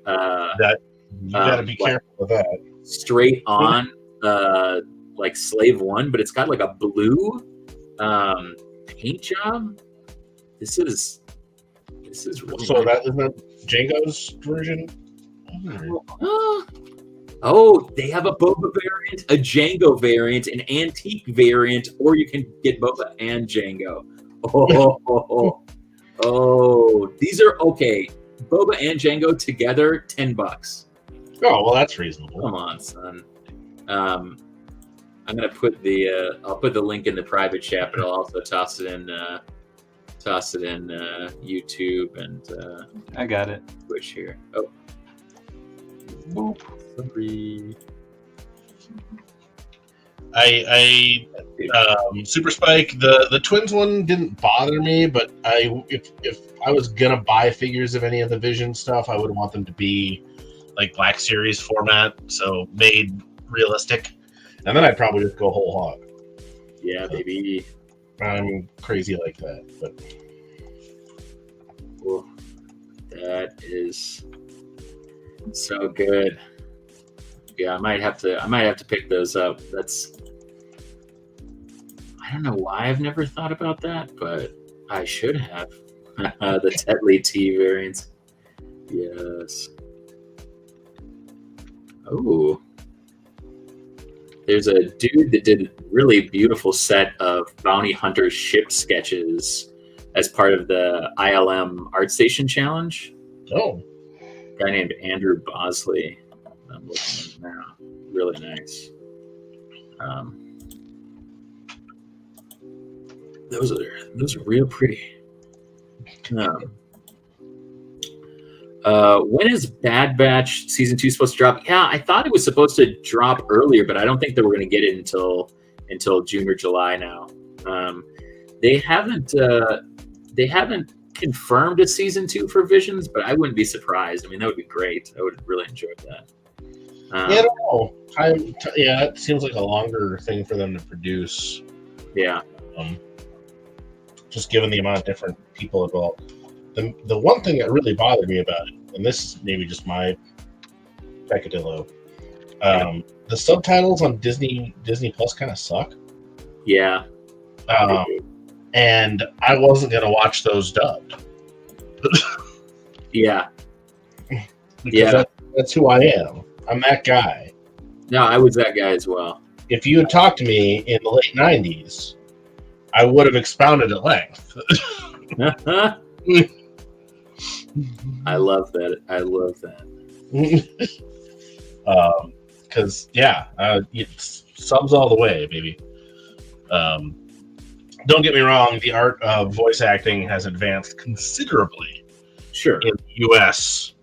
that you gotta be careful with that. Straight on like Slave One, but it's got like a blue paint job. This is really so nice. that isn't Django's version. Oh, they have a Boba variant, a Django variant, an antique variant, or you can get Boba and Django. Oh, these are okay. Boba and Django together, $10. Oh well, that's reasonable. Come on, son. I'm gonna put I'll put the link in the private chat, but I'll also toss it in YouTube and I got it. Twitch here. Oh. Boop. Sorry. I Super Spike, the twins one didn't bother me, but if I was gonna buy figures of any of the Vision stuff, I would want them to be like Black Series format, so made realistic, and then I'd probably just go whole hog. Yeah, maybe. I'm crazy like that, but Ooh, that is so good. Yeah, I might have to pick those up. I don't know why I've never thought about that, but I should have. The Tetley T variants. Yes. Oh. There's a dude that did a really beautiful set of bounty hunter ship sketches as part of the ILM ArtStation Challenge. oh, A guy named Andrew Bosley. I'm looking at him now. Really nice. Those are real pretty. When is Bad Batch season 2 supposed to drop? Yeah, I thought it was supposed to drop earlier, but I don't think that we're going to get it until June or July now. They haven't confirmed a season 2 for Visions, but I wouldn't be surprised. I mean, that would be great. I would really enjoy that. yeah, I don't know. It seems like a longer thing for them to produce. Yeah. Just given the amount of different people involved. The one thing that really bothered me about it, and this is maybe just my peccadillo, the subtitles on Disney Plus kind of suck. Yeah. And I wasn't gonna watch those dubbed. Yeah. Because that's who I am. I'm that guy. No, I was that guy as well. If you had talked to me in the late 90s, I would have expounded at length. I love that. I love that. Because it's subs all the way, baby. Don't get me wrong, the art of voice acting has advanced considerably. Sure. In the U.S.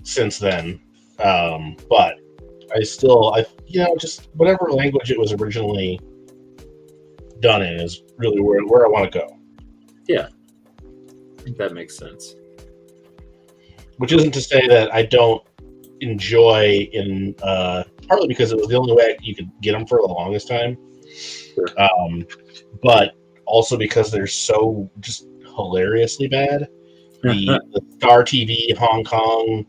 Since then, but just whatever language it was originally done in is really where I want to go. Yeah, I think that makes sense. Which isn't to say that I don't enjoy partly because it was the only way you could get them for the longest time. Sure. But also because they're so just hilariously bad. The Star TV Hong Kong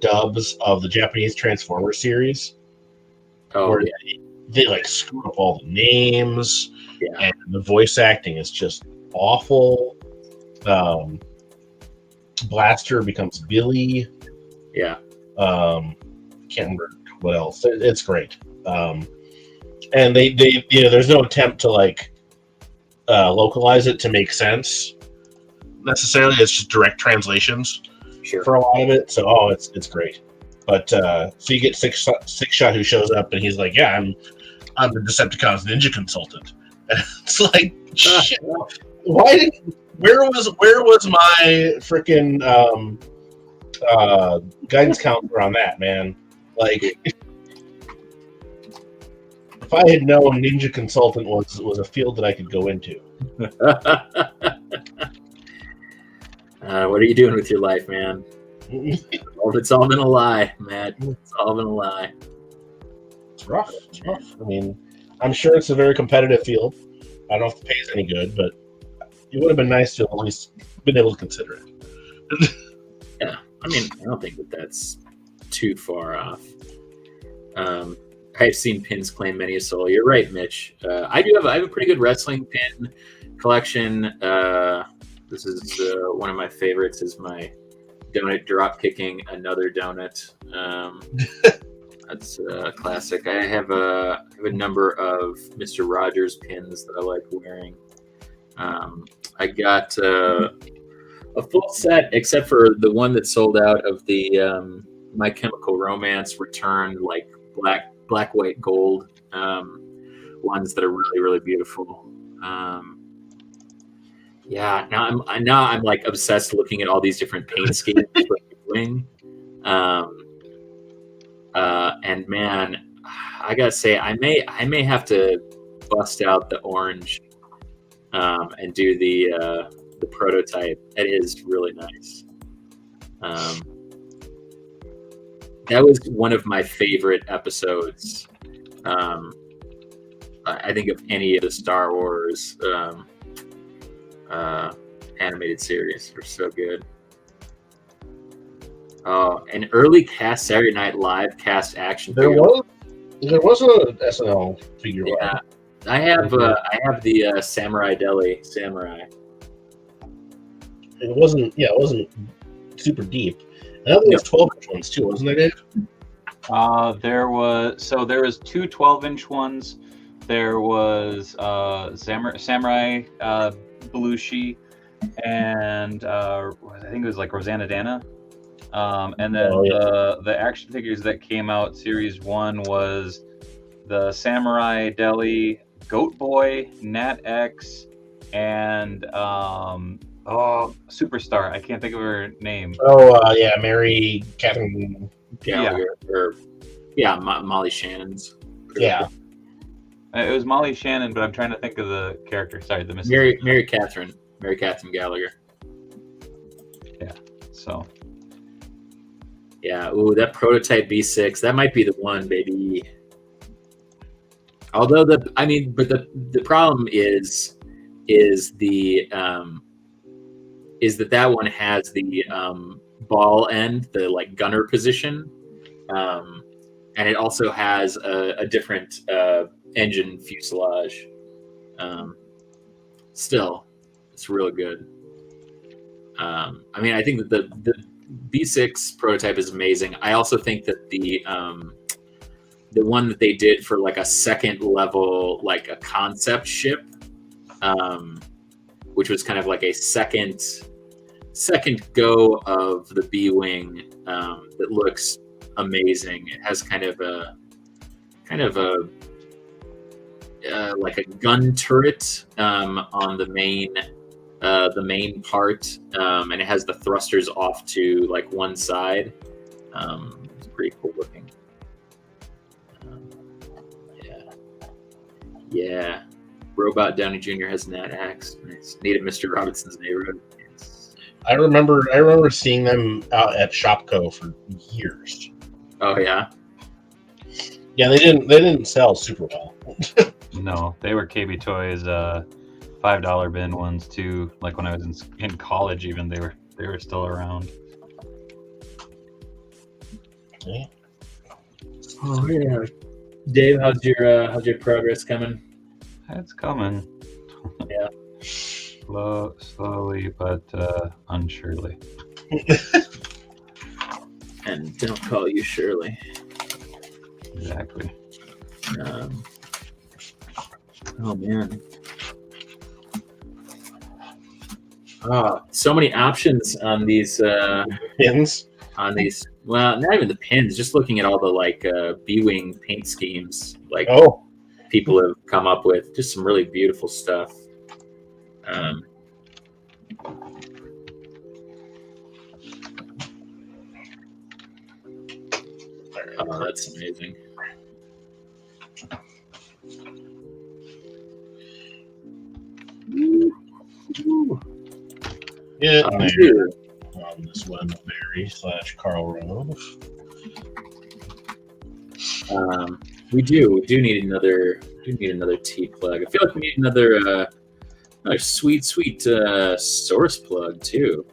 dubs of the Japanese Transformers series. Oh, they like screw up all the names, Yeah. and the voice acting is just awful. Blaster becomes Billy. Yeah. Can't remember what else. It's great. And they there's no attempt to like localize it to make sense necessarily. It's just direct translations for a lot of it. So it's great. But so you get six shot who shows up and he's like, yeah, I'm the Decepticons ninja consultant. And it's like, shit. Where was my freaking guidance counselor on that, man? Like, if I had known ninja consultant was a field that I could go into. What are you doing with your life, man? It's all been a lie, Matt. It's all been a lie. It's rough. It's rough. I mean, I'm sure it's a very competitive field. I don't know if the pay is any good, but it would have been nice to have at least been able to consider it. Yeah, I mean, I don't think that's too far off. I've seen pins claim many a soul. You're right, Mitch. I have a pretty good wrestling pin collection. This is one of my favorites. Is my donut drop kicking another donut. That's a classic. I have a number of Mr. Rogers pins that I like wearing. I got a full set, except for the one that sold out of the My Chemical Romance returned, like black, white, gold ones that are really, really beautiful. Yeah, now I'm like obsessed looking at all these different paint schemes for doing. And man, I gotta say, I may have to bust out the orange and do the prototype. It is really nice. That was one of my favorite episodes. I think of any of the Star Wars animated series. They're so good. Oh, an early cast Saturday Night Live cast action There figure. was an SNL figure. Yeah, I have the Samurai Deli Samurai. It wasn't super deep. And I think there was 12-inch ones too, wasn't there, Dave? There was two 12-inch ones. There was Samurai Belushi, and I think it was like Rosanna Dana. And then the action figures that came out, Series 1 was the Samurai Deli, Goat Boy, Nat X, and Superstar. I can't think of her name. Mary Catherine Gallagher. Molly Shannon's. Yeah. It was Molly Shannon, but I'm trying to think of the character. Sorry, the Mary Catherine Gallagher. Yeah. So. Yeah. Ooh, that prototype B6. That might be the one, baby. Although the problem is that one has the ball end, the like gunner position, and it also has a different engine fuselage. Still, it's really good. I think that the B6 prototype is amazing. I also think that the one that they did for like a second level, like a concept ship, which was kind of like a second go of the B-wing, that looks amazing. It has kind of a like a gun turret on the main part, and it has the thrusters off to like one side. It's pretty cool looking. Yeah. Robot Downey Jr. has Nat Axe. Nice. Needed Mr. Robinson's Neighborhood. Yes. I remember seeing them out at Shopko for years. Oh yeah. Yeah, they didn't sell super well. No, they were KB Toys $5 bin ones too. Like when I was in college, even they were still around. Yeah. Oh yeah. Dave, how's your progress coming? It's coming. Yeah. Slowly, but unsurely. And don't call you Shirley. Exactly. Oh man. So many options on these. Pins. On these, well, not even the pins. Just looking at all the like B-wing paint schemes, like Oh, people have come up with, just some really beautiful stuff. Oh, that's amazing. yeah. Dude. On this Wenberry / Carl Road. We do need another T plug. I feel like we need another sweet source plug too.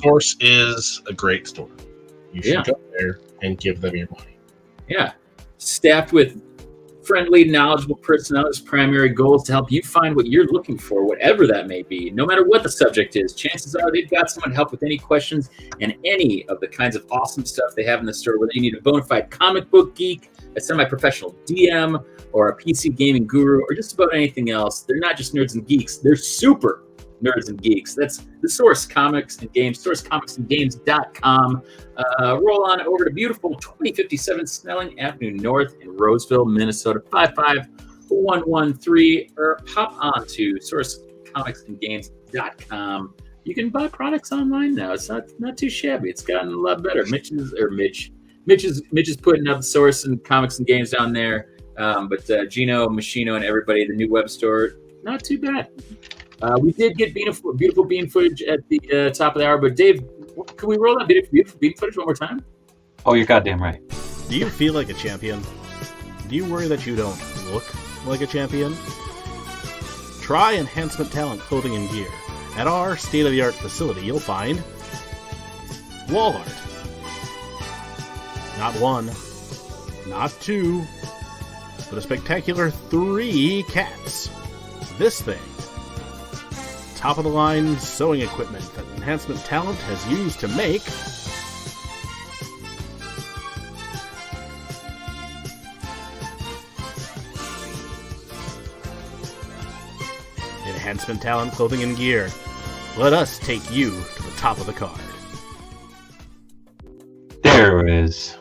Source is a great store. You should Yeah. go there and give them your money. Yeah, staffed with friendly, knowledgeable personnel. Whose primary goal is to help you find what you're looking for, whatever that may be. No matter what the subject is, chances are they've got someone to help with any questions and any of the kinds of awesome stuff they have in the store. Whether you need a bona fide comic book geek, a semi-professional DM, or a PC gaming guru, or just about anything else, they're not just nerds and geeks. They're super nerds and geeks. That's the Source Comics and Games, sourcecomicsandgames.com. Roll on over to beautiful 2057 Snelling Avenue North in Roseville, Minnesota, 55113, or pop on to sourcecomicsandgames.com. You can buy products online now. It's not too shabby. It's gotten a lot better. Mitch is putting up Source and Comics and Games down there. But Gino, Machino, and everybody, the new web store, not too bad. We did get beautiful bean footage at the top of the hour, but Dave, can we roll that beautiful bean footage one more time? Oh, you're goddamn right. Do you feel like a champion? Do you worry that you don't look like a champion? Try Enhancement Talent Clothing and Gear. At our state-of-the-art facility, you'll find wall art. Not one, not two, but a spectacular 3 cats. This thing. Top-of-the-line sewing equipment that Enhancement Talent has used to make Enhancement Talent Clothing and Gear. Let us take you to the top of the card. There it is.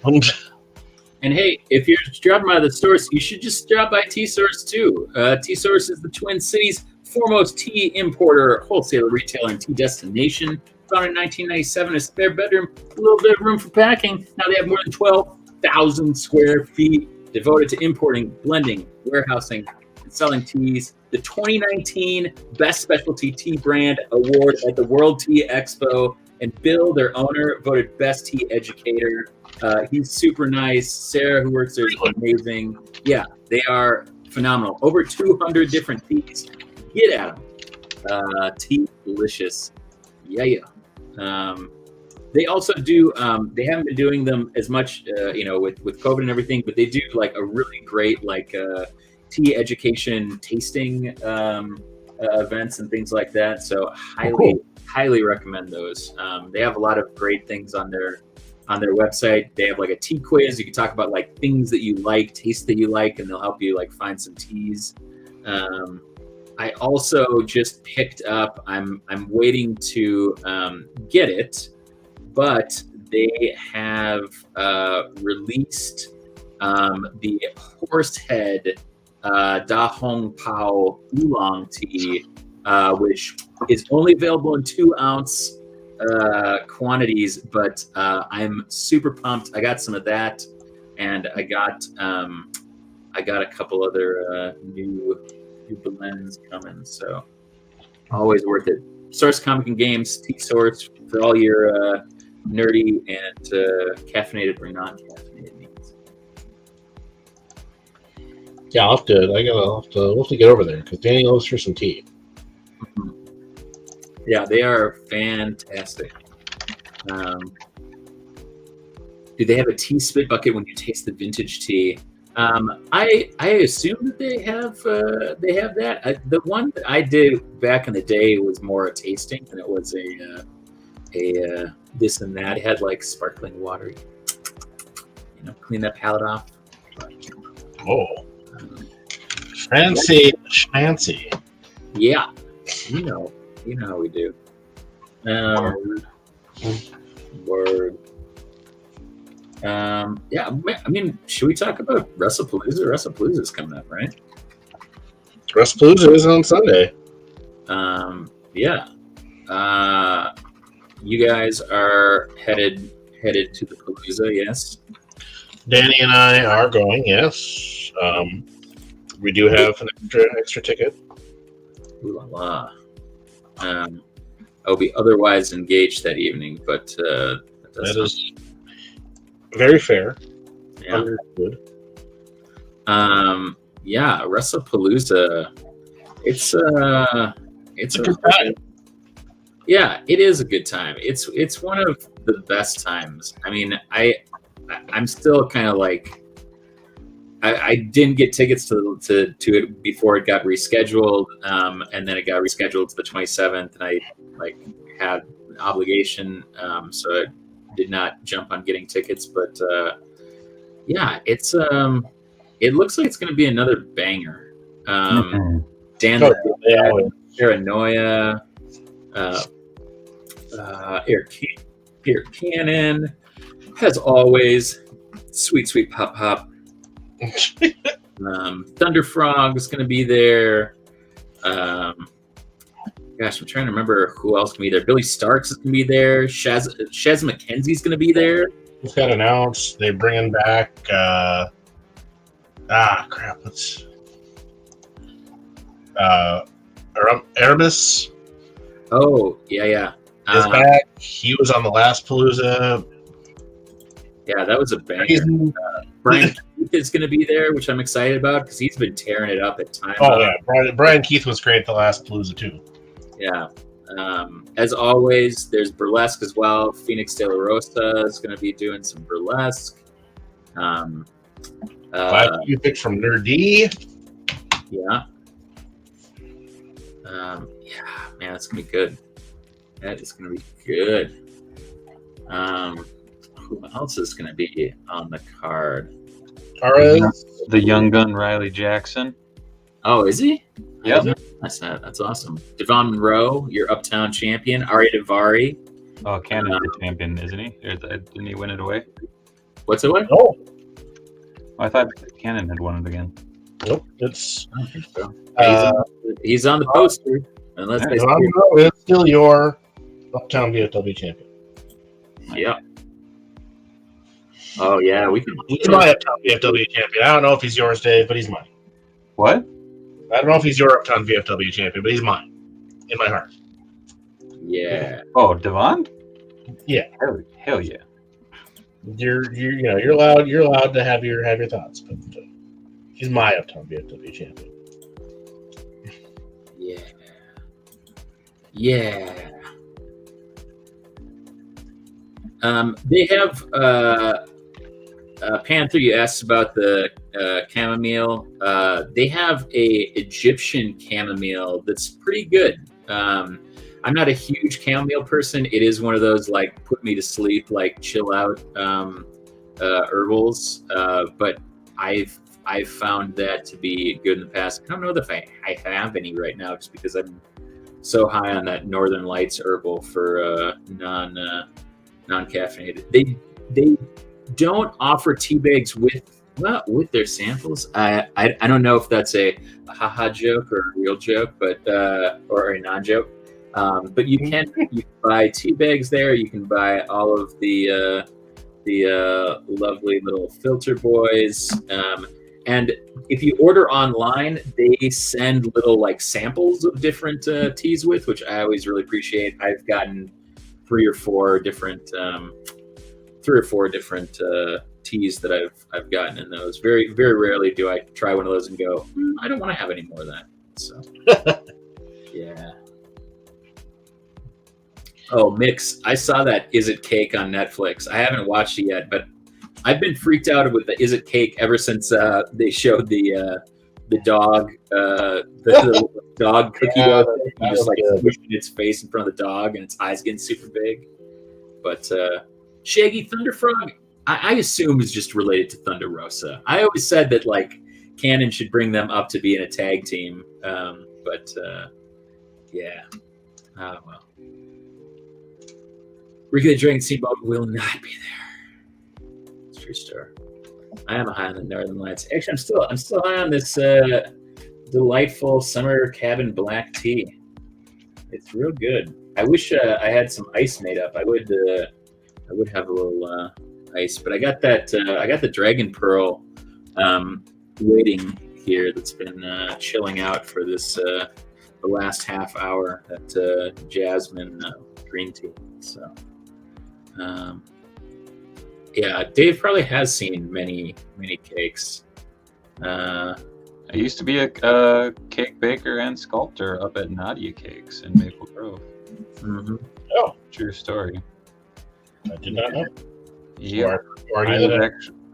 And hey, if you're dropping by the Source, you should just drop by T-Source too. T-Source is the Twin Cities' foremost tea importer, wholesaler, retailer, and tea destination. Founded in 1997, a spare bedroom, a little bit of room for packing. Now they have more than 12,000 square feet devoted to importing, blending, warehousing, and selling teas. The 2019 Best Specialty Tea Brand Award at the World Tea Expo, and Bill, their owner, voted Best Tea Educator. He's super nice. Sarah, who works there, is amazing. Yeah, they are phenomenal. Over 200 different teas. Get at them. Tea delicious. Yeah. They also do. They haven't been doing them as much, with COVID and everything, but they do like a really great tea education tasting events and things like that. So highly recommend those. They have a lot of great things on their website. They have like a tea quiz. You can talk about like things that you like, tastes that you like, and they'll help you like find some teas. I also just picked up. I'm waiting to get it, but they have released the Horsehead Da Hong Pao Oolong tea, which is only available in 2-ounce quantities, but I'm super pumped. I got some of that, and I got a couple other new blends coming, so always worth it. Source Comic and Games, Tea Source, for all your nerdy and caffeinated or non-caffeinated needs. Yeah, we'll have to get over there because Danny loves for some tea. Mm-hmm. Yeah, they are fantastic. Do they have a tea spit bucket when you taste the vintage tea? I assume that they have that. The one that I did back in the day was more a tasting than it was a this and that. It had like sparkling water, clean that palate off. Oh, fancy schmancy. Yeah, you know how we do. Word. Yeah, I mean, should we talk about WrestlePalooza? WrestlePalooza's coming up, right? WrestlePalooza is on Sunday. Yeah. You guys are headed to the Palooza, yes? Danny and I are going, yes. We do have an extra ticket. Ooh la la. I'll be otherwise engaged that evening, but that is very fair. Yeah. Understood. Yeah, WrestlePalooza. It's a good time. Yeah, it is a good time. It's one of the best times. I mean, I'm still kind of like I didn't get tickets to it before it got rescheduled, and then it got rescheduled to the 27th, and I had an obligation, so I did not jump on getting tickets. But yeah, it looks like it's going to be another banger. Dan Paranoia, Eric Cannon, as always, sweet pop. Thunder Frog is going to be there. Gosh, I'm trying to remember who else can be there. Billy Starks is going to be there. Shaz McKenzie's going to be there. Just got announced. They're bringing back. Crap. Let's. Aramis. Oh yeah. Is back. He was on the last Palooza. Yeah, that was a banger. Brian Keith is going to be there, which I'm excited about because he's been tearing it up at times. Oh yeah, Brian Keith was great at the last Palooza too. Yeah. As always, there's burlesque as well. Phoenix De La Rosa is going to be doing some burlesque. You picked from Nerdy. Yeah. Yeah, man, that's going to be good. That is going to be good. Who else is going to be on the card? The young gun Riley Jackson. Oh, is he? Yep. That's awesome. Devon Monroe, your Uptown champion. Ari Davari. Oh, Canada's the champion, isn't he? Didn't he win it away? What's it win? Oh, I thought Cannon had won it again. Nope. It's. I don't think so. He's on the poster. Unless they it's still your Uptown VFW champion. Yeah. Oh yeah, we can. He's my Uptown VFW champion. I don't know if he's yours, Dave, but he's mine. What? I don't know if he's your Uptown VFW champion, but he's mine in my heart. Yeah. Oh, Devon? Yeah. Hell yeah. You're allowed to have your thoughts, but he's my Uptown VFW champion. Yeah. Yeah. They have Panther. You asked about the chamomile. They have a Egyptian chamomile that's pretty good. I'm not a huge chamomile person. It is one of those like put me to sleep, like chill out herbals. But I've found that to be good in the past. I don't know if I have any right now, just because I'm so high on that Northern Lights herbal for non-caffeinated. They don't offer tea bags with their samples. I don't know if that's a haha joke or a real joke, but or a non-joke. But you can buy tea bags there. You can buy all of the lovely little filter boys. And if you order online, they send little like samples of different teas which I always really appreciate. I've gotten three or four different teas that I've gotten in those. Very, very rarely do I try one of those and go, I don't want to have any more of that. So yeah. Oh, Mix, I saw that Is It Cake on Netflix. I haven't watched it yet, but I've been freaked out with the "Is it cake?" ever since they showed the dog, the dog cookie Yeah, dough, that just was like good. pushing its face in front of the dog and its eyes getting super big. But Shaggy Thunderfrog, I assume is just related to Thunder Rosa. I always said that like Canon should bring them up to be in a tag team, but yeah, oh well. Ricky the Dragon Steamboat will not be there. It's true story. I am high on the Northern Lights. Actually, I'm still high on this delightful summer cabin black tea. It's real good. I wish I had some ice made up. I would have a little ice, but I got that. I got the Dragon Pearl waiting here. That's been chilling out for this the last half hour. That jasmine green tea. So. Yeah, Dave probably has seen many cakes. I used to be a cake baker and sculptor up at Nadia Cakes in Maple Grove. Mm-hmm. Oh, True story. I did not know. Yeah,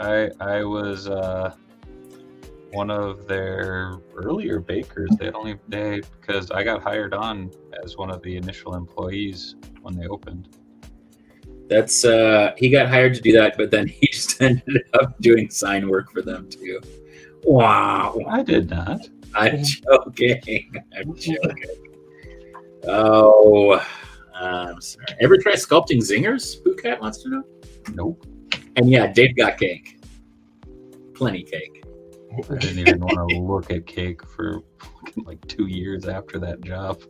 I was one of their earlier bakers. Because I got hired on as one of the initial employees when they opened. That's he got hired to do that, but then he just ended up doing sign work for them too. Wow. I did not. I'm joking. I'm joking. Oh, I'm sorry. Ever try sculpting zingers? Bootcat wants to know. Nope. And yeah, Dave got cake. Plenty cake. I didn't even want to look at cake for like 2 years after that job.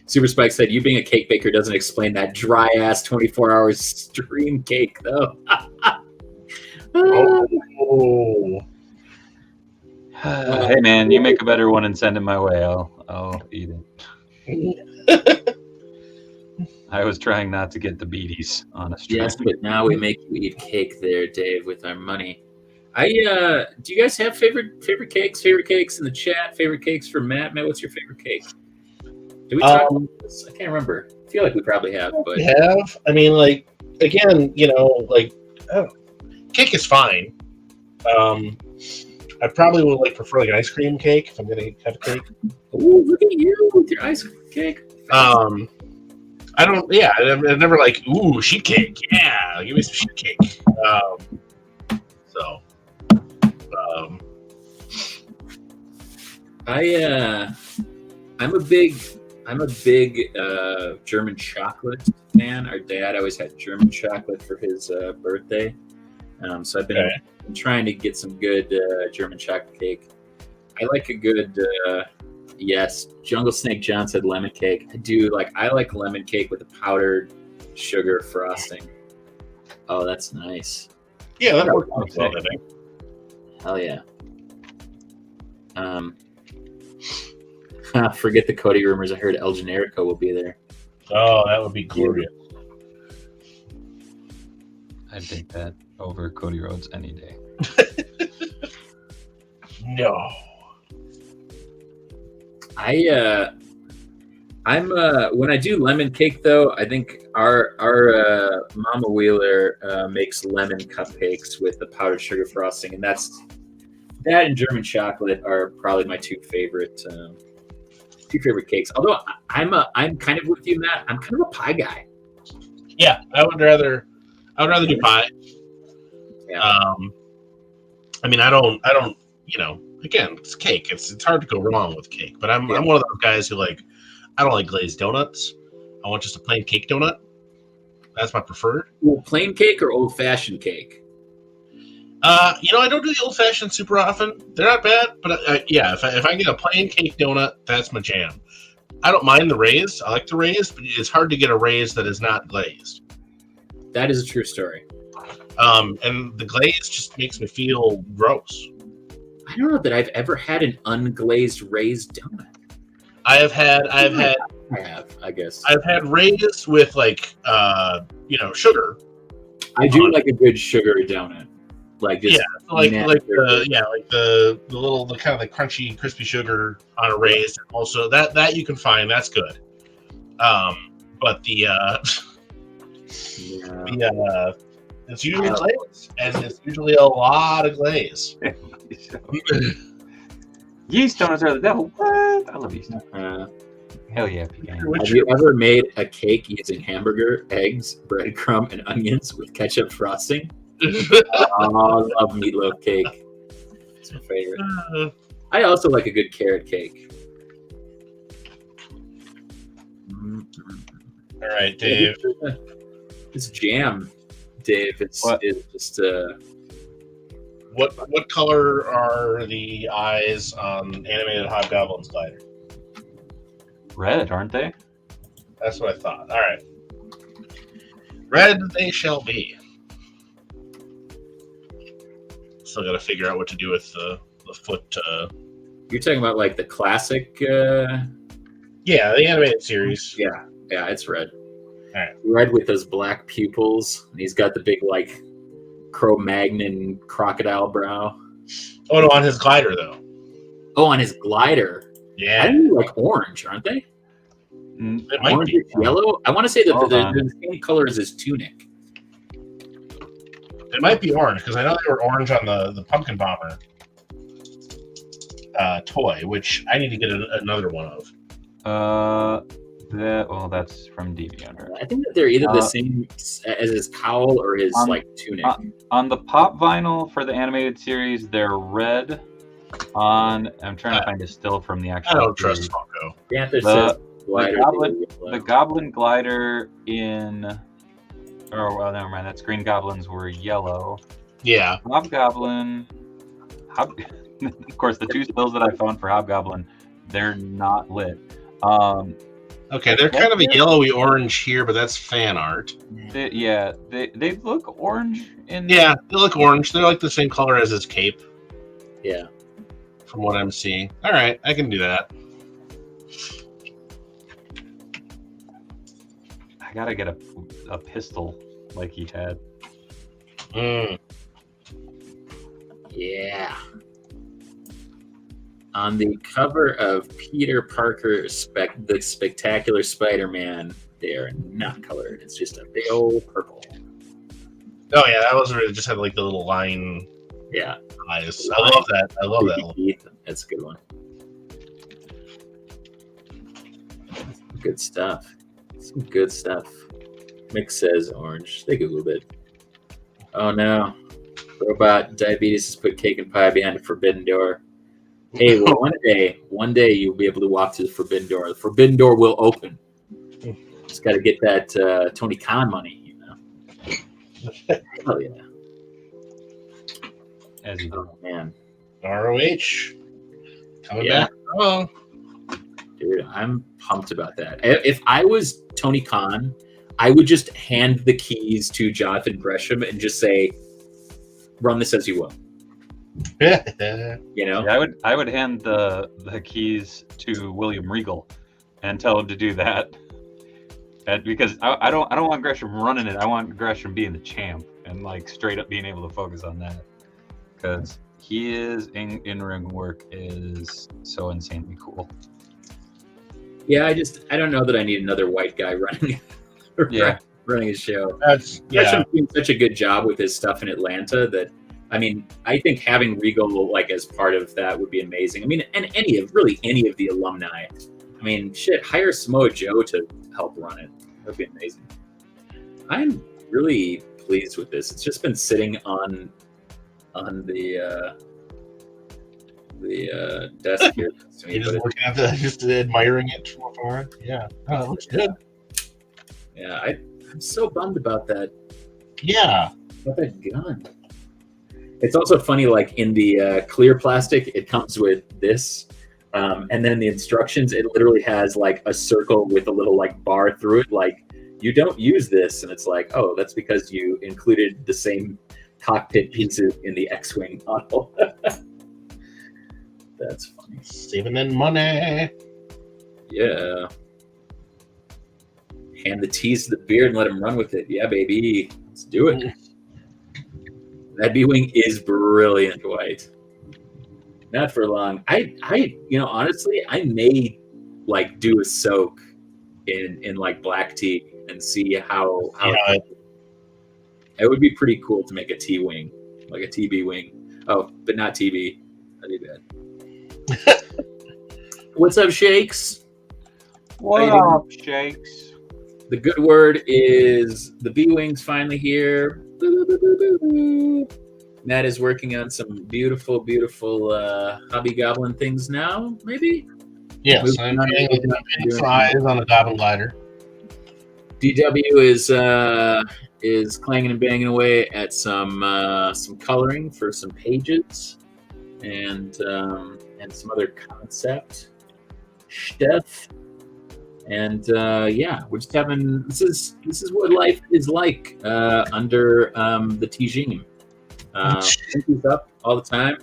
Super Spike said, "You being a cake baker doesn't explain that dry ass 24-hour stream cake, though." Oh. Hey man, you make a better one and send it my way. I'll eat it. I was trying not to get the beaties on a stream. Yes, but now we make you eat cake there, Dave, with our money. Do you guys have favorite cakes? Favorite cakes in the chat? Favorite cakes for Matt? Matt, what's your favorite cake? Did we talk about this? I can't remember. I feel like we probably have, but We have. I mean, like, again, cake is fine. I probably would prefer an ice cream cake if I'm gonna have a cake. Ooh, look at you with your ice cream cake. I don't. Yeah, I've never ooh, sheet cake. Yeah, give me some sheet cake. I'm a big German chocolate fan. Our dad always had German chocolate for his birthday, so I've been trying to get some good German chocolate cake. I like a good yes. Jungle Snake John said lemon cake. I like lemon cake with a powdered sugar frosting. Oh, that's nice. Yeah, that works well, I think. Hell yeah. Forget the Cody rumors. I heard El Generico will be there. Oh, that would be glorious. I'd take that over Cody Rhodes any day. No. I'm when I do lemon cake though, I think our Mama Wheeler makes lemon cupcakes with the powdered sugar frosting, and that and German chocolate are probably my two favorite cakes. Although I'm kind of with you, Matt. I'm kind of a pie guy. Yeah, I would rather do pie. Yeah. I mean, I don't. Again, it's cake. It's hard to go wrong with cake. But I'm one of those guys who I don't like glazed donuts. I want just a plain cake donut. That's my preferred. Well, plain cake or old fashioned cake? I don't do the old fashioned super often. They're not bad, but if I get a plain cake donut, that's my jam. I don't mind the raised. I like the raised, but it's hard to get a raised that is not glazed. That is a true story. And the glaze just makes me feel gross. I don't know that I've ever had an unglazed raised donut. I have, I guess. I've had raised with sugar. I do like a good sugar donut. The little kind of crunchy, crispy sugar on a raised. Also, that you can find. That's good. But the Yeah. It's usually glaze, and it's usually a lot of glaze. Yeast donuts are the devil. What? I love yeast. Uh, Hell yeah, pecan. have you ever made a cake using hamburger, eggs, breadcrumb, and onions with ketchup frosting? Oh, I love meatloaf cake. It's my favorite. I also like a good carrot cake. All right, Dave. It's jam, Dave. It's just What color are the eyes on animated Hobgoblin's glider? Red, aren't they? That's what I thought. All right. Red they shall be. Still got to figure out what to do with the foot. You're talking about like the classic. Yeah, the animated series. Yeah, it's red. All right. Red with those black pupils. And he's got the big like Cro-Magnon crocodile brow. Oh no, on his glider though. Oh, on his glider. Yeah. I think like orange, aren't they? It might Orange be. yellow. I want to say that Hold they're on. the same color as his tunic. It might be orange because I know they were orange on the Pumpkin Bomber toy, which I need to get another one of. That's from DeviantArt. I think that they're either the same as his cowl or his like tunic. On the pop vinyl for the animated series, they're red. I'm trying to find a still from the actual. I don't series. trust Funko. Panther says The Goblin glider in. Oh well, never mind. That's Green Goblins were yellow. Yeah. Hobgoblin. Of course, the two stills that I found for Hobgoblin, they're not lit. Okay, they're kind of a yellowy orange here, but that's fan art. They look orange in. Yeah, they look orange. They're like the same color as his cape, Yeah. from what I'm seeing. All right, I can do that. I gotta get a pistol like he had. Yeah. On the cover of Peter Parker the Spectacular Spider-Man, they are not colored. It's just a big old purple. Oh yeah, that was where it just had like the little line Yeah. eyes. I love that. I love that. That's a good one. Good stuff. Some good stuff. Mick says orange. They Googled it. Oh no. Robot diabetes has put cake and pie behind a forbidden door. Hey, well, one day you'll be able to walk through the forbidden door. The forbidden door will open. Just got to get that Tony Khan money, you know. Hell yeah. As you Oh man, ROH coming Yeah. back. Oh, dude, I'm pumped about that. If I was Tony Khan, I would just hand the keys to Jonathan Gresham and just say, "Run this as you will." You know. Yeah, I would hand the keys to William Regal and tell him to do that. Because I don't want Gresham running it. I want Gresham being the champ and like straight up being able to focus on that. Because his in-ring work is so insanely cool. Yeah, I don't know that I need another white guy running running a show. Gresham's doing such a good job with his stuff in Atlanta that I think having Regal like as part of that would be amazing. And any of the alumni. Hire Samoa Joe to help run it. That'd be amazing. I'm really pleased with this. It's just been sitting on the desk here. You're just looking at just admiring it from afar. Yeah, it looks good. Yeah, I'm so bummed about that. Yeah, About that gun. It's also funny, like in the clear plastic, it comes with this, and then in the instructions, it literally has like a circle with a little like bar through it, like you don't use this, and it's like, oh, that's because you included the same cockpit pieces in the X-wing model. That's funny. Saving in money. Yeah. Hand the tease to the beard and let him run with it. Yeah, baby. Let's do it. That B-wing is brilliant white. Not for long. I honestly, I may like do a soak in like black tea and see how Yeah, it would be pretty cool to make a T wing, like a TB wing. Oh, but not TB. That'd be bad. What's up, Shakes? What up, Shakes? The good word is the B wing's finally here. Boo, boo, boo, boo, boo. Matt is working on some beautiful, beautiful hobby goblin things now. Maybe. yes, I'm getting fries on a goblin glider. DW is clanging and banging away at some coloring for some pages and some other concept stuff. And yeah, we're just having this is what life is like under the Tijim. He's up all the time.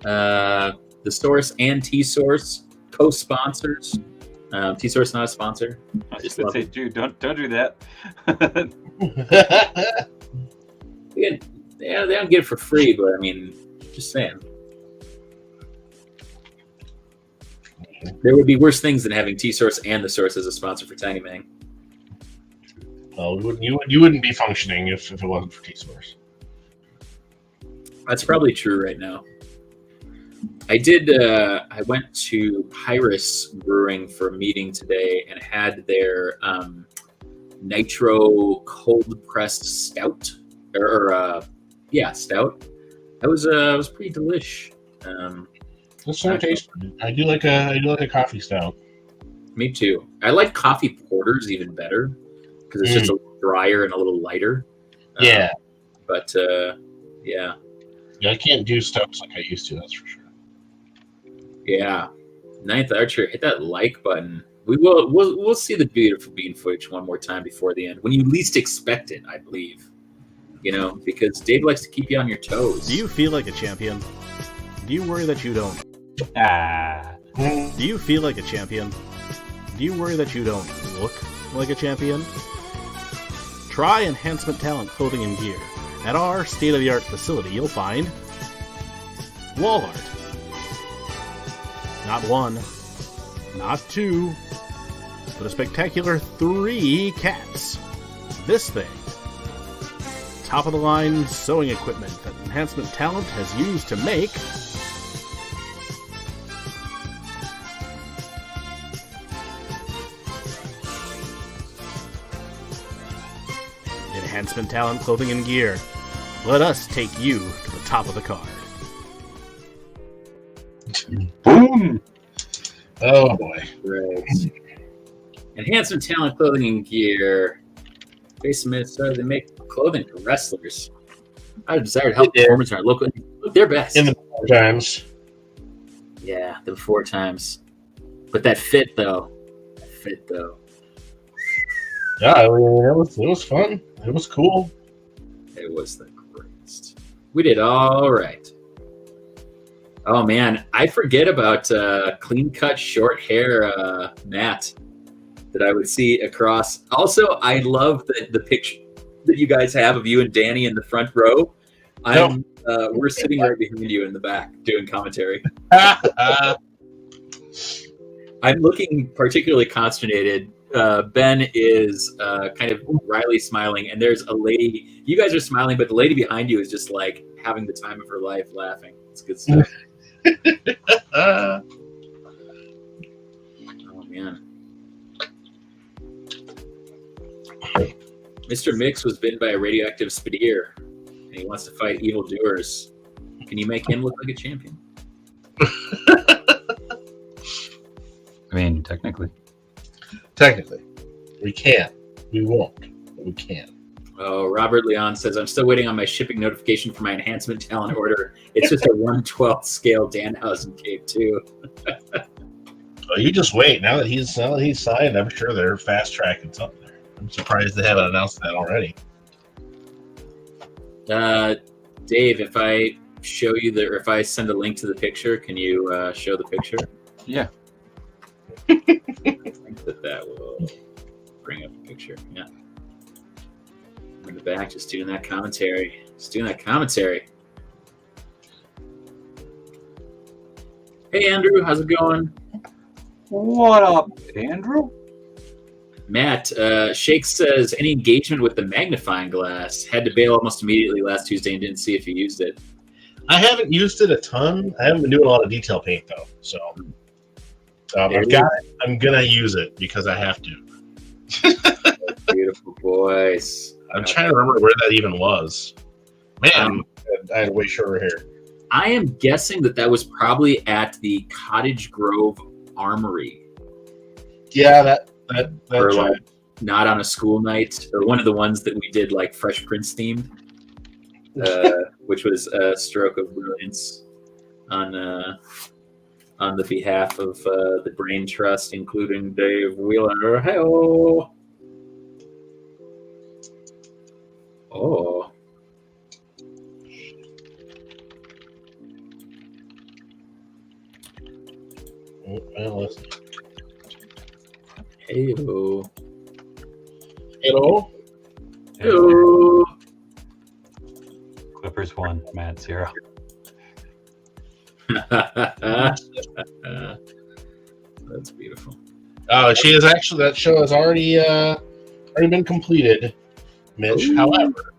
The Source and T-Source co-sponsors. T-Source not a sponsor. I just would say, dude, don't do that. Yeah, they don't get it for free, but I mean, just saying. There would be worse things than having T-Source and the Source as a sponsor for Tiny Meng. Well, you wouldn't be functioning if it wasn't for T-Source. That's probably true right now. I went to Pyrus Brewing for a meeting today and had their nitro cold pressed stout stout. That was pretty delish. That's so tasty. I do like a coffee stout. Me too. I like coffee porters even better because it's just a little drier and a little lighter. Yeah. But yeah. Yeah, I can't do stouts like I used to. That's for sure. Yeah. Ninth Archer, hit that like button. We'll see the beautiful bean footage one more time before the end when you least expect it, I believe. You know, because Dave likes to keep you on your toes. Do you feel like a champion? Do you worry that you don't? Do you feel like a champion? Do you worry that you don't look like a champion? Try Enhancement Talent Clothing and Gear. At our state-of-the-art facility, you'll find wall art. Not one, not two, but a spectacular 3 cats. This thing. Top-of-the-line sewing equipment that Enhancement Talent has used to make Enhancement Talent Clothing and Gear. Let us take you to the top of the card. Boom! Oh boy. Right. Enhancement Talent Clothing and Gear. Based in Minnesota, they make clothing for wrestlers. I desire to help performers in our local. Look their best. In the times. Yeah, the before times. But that fit though. Yeah, I mean, it was fun. It was cool. It was the greatest. We did all right. Oh man, I forget about clean cut short hair Matt that I would see across. Also, I love the picture that you guys have of you and Danny in the front row. We're sitting right behind you in the back doing commentary. I'm looking particularly consternated. Ben is kind of wryly smiling, and there's a lady. You guys are smiling, but the lady behind you is just like having the time of her life laughing. It's good stuff. Uh, Oh man. Mr. Mix was bitten by a radioactive spidere, and he wants to fight evildoers. Can you make him look like a champion? I mean, technically. Technically. We can't. We won't. But we can. Oh, Robert Leon says, I'm still waiting on my shipping notification for my enhancement talent order. It's just a 1/12 scale Danhausen cape, too. Well, you just wait. Now that he's signed, I'm sure they're fast tracking something there. I'm surprised they haven't announced that already. Dave, if I show you if I send a link to the picture, can you show the picture? Yeah. I think that will bring up the picture. Yeah. In the back, just doing that commentary. Hey, Andrew, how's it going? What up, Andrew? Matt, Shake says, any engagement with the magnifying glass? Had to bail almost immediately last Tuesday and didn't see if you used it. I haven't used it a ton. I haven't been doing a lot of detail paint, though. So I've got it. I'm going to use it because I have to. Beautiful voice. I'm trying to remember where that even was. Man, I had way shorter hair. I am guessing that was probably at the Cottage Grove Armory. Yeah, that or like not on a school night, or one of the ones that we did like Fresh Prince themed, which was a stroke of brilliance on the behalf of the Brain Trust, including Dave Wheeler. Hey-oh. Oh. Well, listen. Hello. Hello. Hello. Clippers 1, Matt 0. That's beautiful. She is actually, that show has already been completed, Mitch. Ooh. However,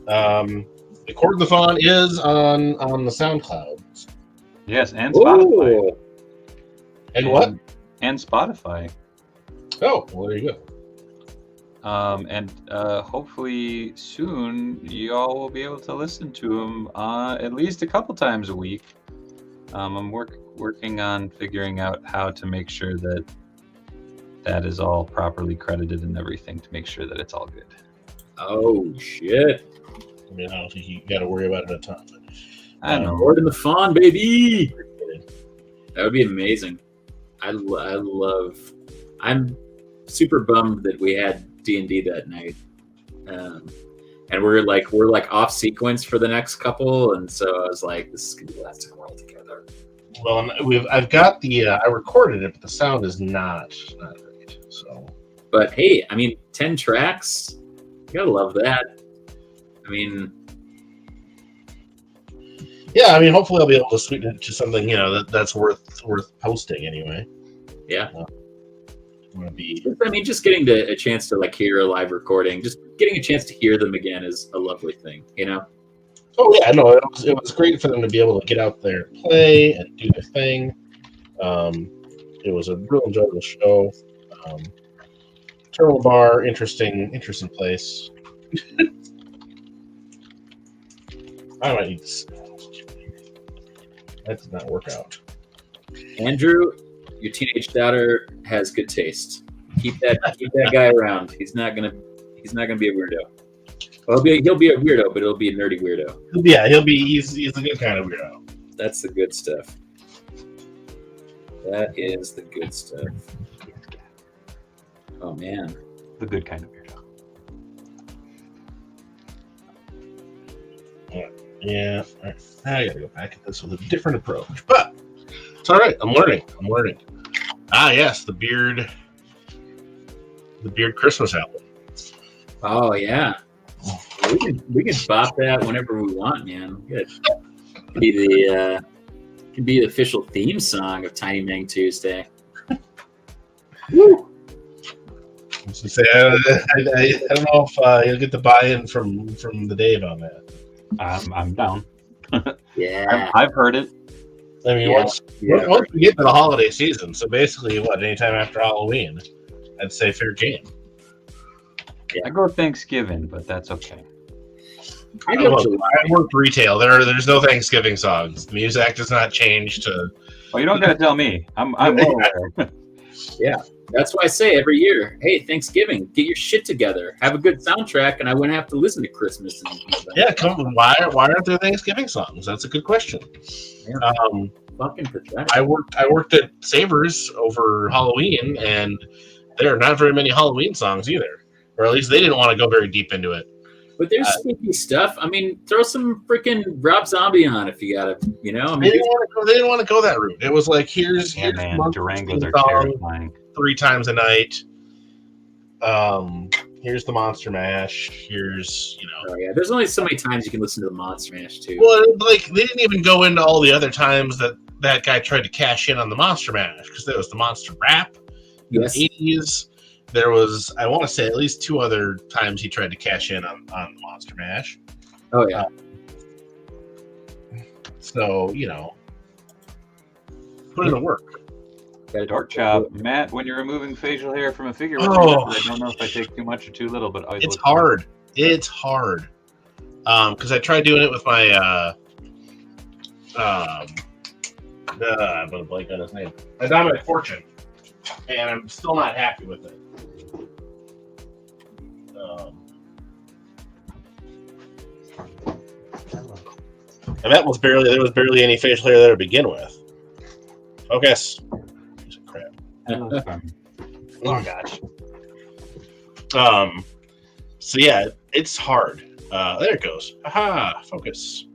the Chordathon is on the SoundCloud. Yes, and Spotify. Ooh. And what? And Spotify. Oh, well, there you go. And hopefully soon y'all will be able to listen to them at least a couple times a week. I'm working on figuring out how to make sure that is all properly credited and everything to make sure that it's all good. Oh shit! I mean, I don't think you got to worry about it a ton. I know. More than the fun, baby. That would be amazing. I'm super bummed that we had D&D that night, and we're like off sequence for the next couple, and so I was like, this is gonna be the last time we're all together. Well, I've got the I recorded it, but the sound is not great. So, but hey, I mean, 10 tracks, you gotta love that. I mean, yeah, I mean, hopefully I'll be able to sweeten it to something that's worth posting anyway. Yeah. I mean, just getting a chance to like hear a live recording, just getting a chance to hear them again is a lovely thing, Oh yeah, no, it was great for them to be able to get out there, play, and do their thing. It was a real enjoyable show. Turtle Bar, interesting place. I might eat this. That did not work out. Andrew, your teenage daughter has good taste. Keep that guy around. He's not gonna be a weirdo. Well, he'll be a weirdo, but he'll be a nerdy weirdo. Yeah, he's a good kind of weirdo. That's the good stuff. That is the good stuff. Oh man, the good kind of weirdo. Yeah. All right. I gotta go back at this with a different approach, but it's all right. I'm learning. Ah, yes, the beard Christmas album. Oh yeah, we can bop that whenever we want, man. Good. Can be the official theme song of Tiny Meng Tuesday. Woo! I don't know if you'll get the buy-in from the Dave on that. I'm down. Yeah, I've heard it. I mean, once we get to the holiday season, so basically, anytime after Halloween, I'd say fair game. Yeah. I go Thanksgiving, but that's okay. I worked retail. There's no Thanksgiving songs. The Muse Act does not change to. Well, you don't got to tell me. I'm well aware. Yeah, that's why I say every year, hey, Thanksgiving, get your shit together, have a good soundtrack, and I wouldn't have to listen to Christmas. Yeah, come on. Why aren't there Thanksgiving songs? That's a good question. Yeah. Fucking pathetic. I worked at Savers over Halloween, and there are not very many Halloween songs either, or at least they didn't want to go very deep into it. But there's spooky stuff. I mean, throw some freaking Rob Zombie on if you gotta, I mean, they didn't want to go that route. It was like here's Durangos are terrifying. 3 times a night. Here's the Monster Mash. Here's Oh yeah, there's only so many times you can listen to the Monster Mash too. Well, like they didn't even go into all the other times that guy tried to cash in on the Monster Mash because there was the Monster Rap in the 80s. there was, I want to say, at least 2 other times he tried to cash in on Monster Mash. Oh yeah. So, put in the work. Dark chop, Matt. When you're removing facial hair from a figure, I don't know if I take too much or too little, but it's hard. It's hard. Because I tried doing it with my I'm gonna blank on his name. My Dominant Fortune, and I'm still not happy with it. And there was barely any facial hair there to begin with. Focus. Piece of crap. Oh gosh. So yeah, it's hard. There it goes. Aha, focus.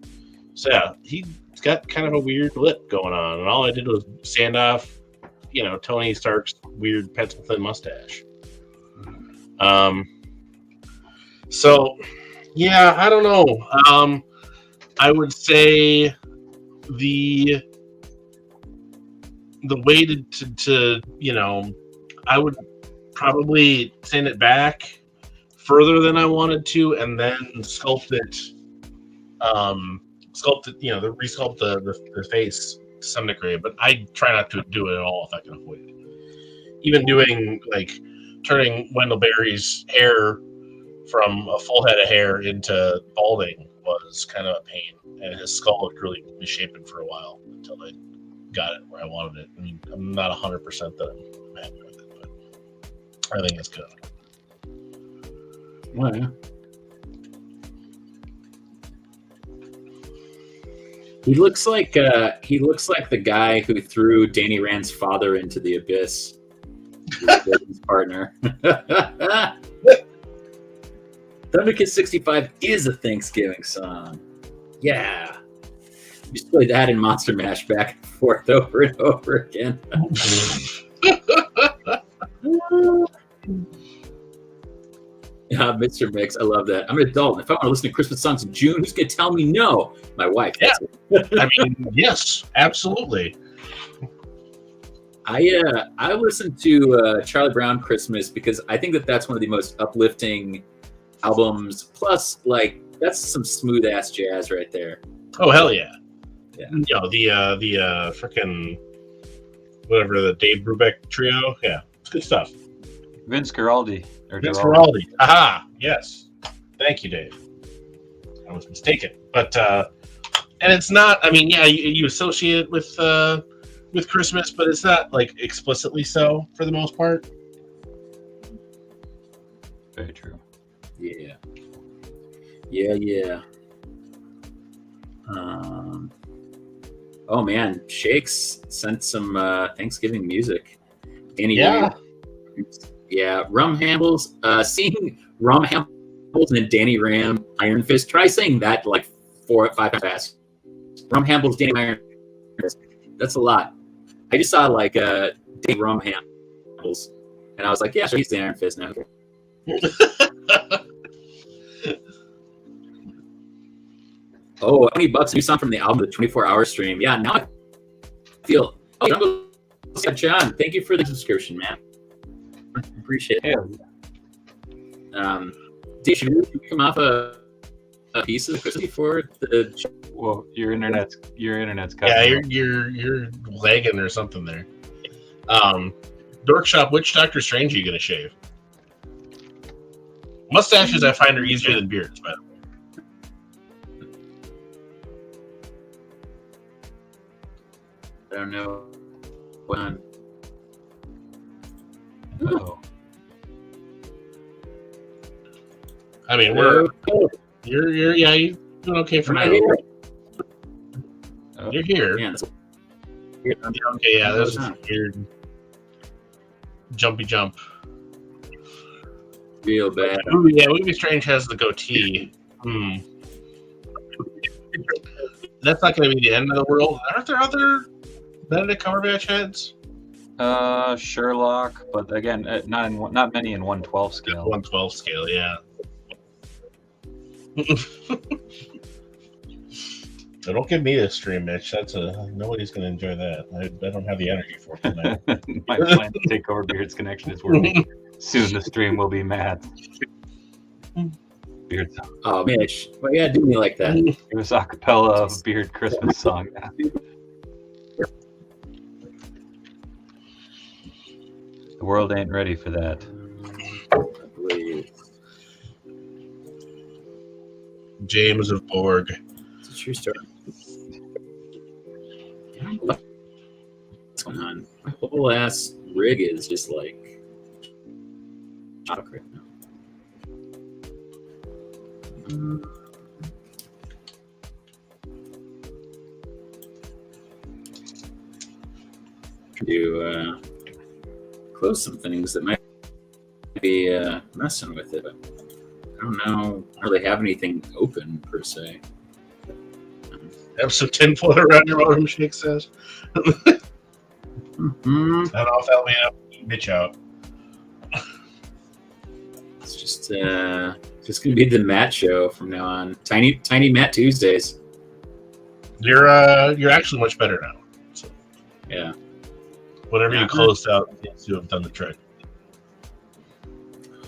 So yeah, he's got kind of a weird lip going on, and all I did was sand off, Tony Stark's weird pencil thin mustache. So yeah, I don't know. I would say the way to I would probably sand it back further than I wanted to, and then sculpt it, resculpt the face to some degree. But I try not to do it at all if I can avoid it. Even doing turning Wendell Berry's hair from a full head of hair into balding was kind of a pain, and his skull looked really misshapen for a while until I got it where I wanted it. I mean, I'm not 100% that I'm happy with it, but I think it's good. Oh, yeah. He looks like the guy who threw Danny Rand's father into the abyss. His partner. Thunderkiss 65 is a Thanksgiving song. Yeah. We just played that in Monster Mash back and forth over and over again. Mr. Mix, I love that. I'm an adult. If I want to listen to Christmas songs in June, who's going to tell me no? My wife. Yeah. I mean, yes, absolutely. I listened to Charlie Brown Christmas because I think that's one of the most uplifting albums. Plus, that's some smooth ass jazz right there. Oh hell yeah! Yeah. The frickin' whatever, the Dave Brubeck trio. Yeah, it's good stuff. Vince Guaraldi. Vince Guaraldi. Aha! Yes. Thank you, Dave. I was mistaken, but and it's not. I mean, yeah, you associate it with Christmas, but it's not explicitly so for the most part. Very true. Yeah. Yeah. Oh man, Shakes sent some Thanksgiving music. Yeah. Yeah, Rum Hambles. Seeing Rum Hambles and Danny Ram Iron Fist. Try saying that 4 or 5 times fast. Rum Hambles, Danny Iron Fist. That's a lot. I just saw Danny Rum Hambles, and I was like, yeah, sure, he's the Iron Fist now. Oh, $20 new song from the album, the 24-hour stream. Yeah, now I feel. Oh, John, thank you for the subscription, man. Appreciate it. Dave, should we come off a piece of the Christmas for the? Well, your internet's cutting. Yeah, you're lagging or something there. Dork Shop, which Doctor Strange are you gonna shave? Mustaches I find are easier than beards, by the way. I don't know. When? Oh. I mean, you're doing okay for now. You're here. Yeah, Okay, yeah, that's weird. Jumpy jump. Real bad. Ooh, yeah, Movie Strange has the goatee. That's not going to be the end of the world. Aren't there other Benedict Cumberbatch heads? Sherlock, but again, not many in 1/12 scale. 1/12 scale, yeah. So don't give me this stream, Mitch. Nobody's going to enjoy that. I don't have the energy for it tonight. My plan to take over Beard's Connection is working. Soon the stream will be mad. Beard song. Oh, Mitch, why you gotta do me like that? It was a cappella of a Beard Christmas song. The world ain't ready for that. I believe James of Borg. it's a true story. I don't know what's going on. My whole ass rig is just like shock right now. To close some things that might be messing with it. But I don't know. I don't really have anything open per se. Have some tinfoil around your motor, Shake says. Mm-hmm. I don't know if that'll be enough to keep Mitch out. It's just gonna be the Matt show from now on. Tiny Matt Tuesdays. You're actually much better now. So Yeah. whatever you closed out seems to have done the trick.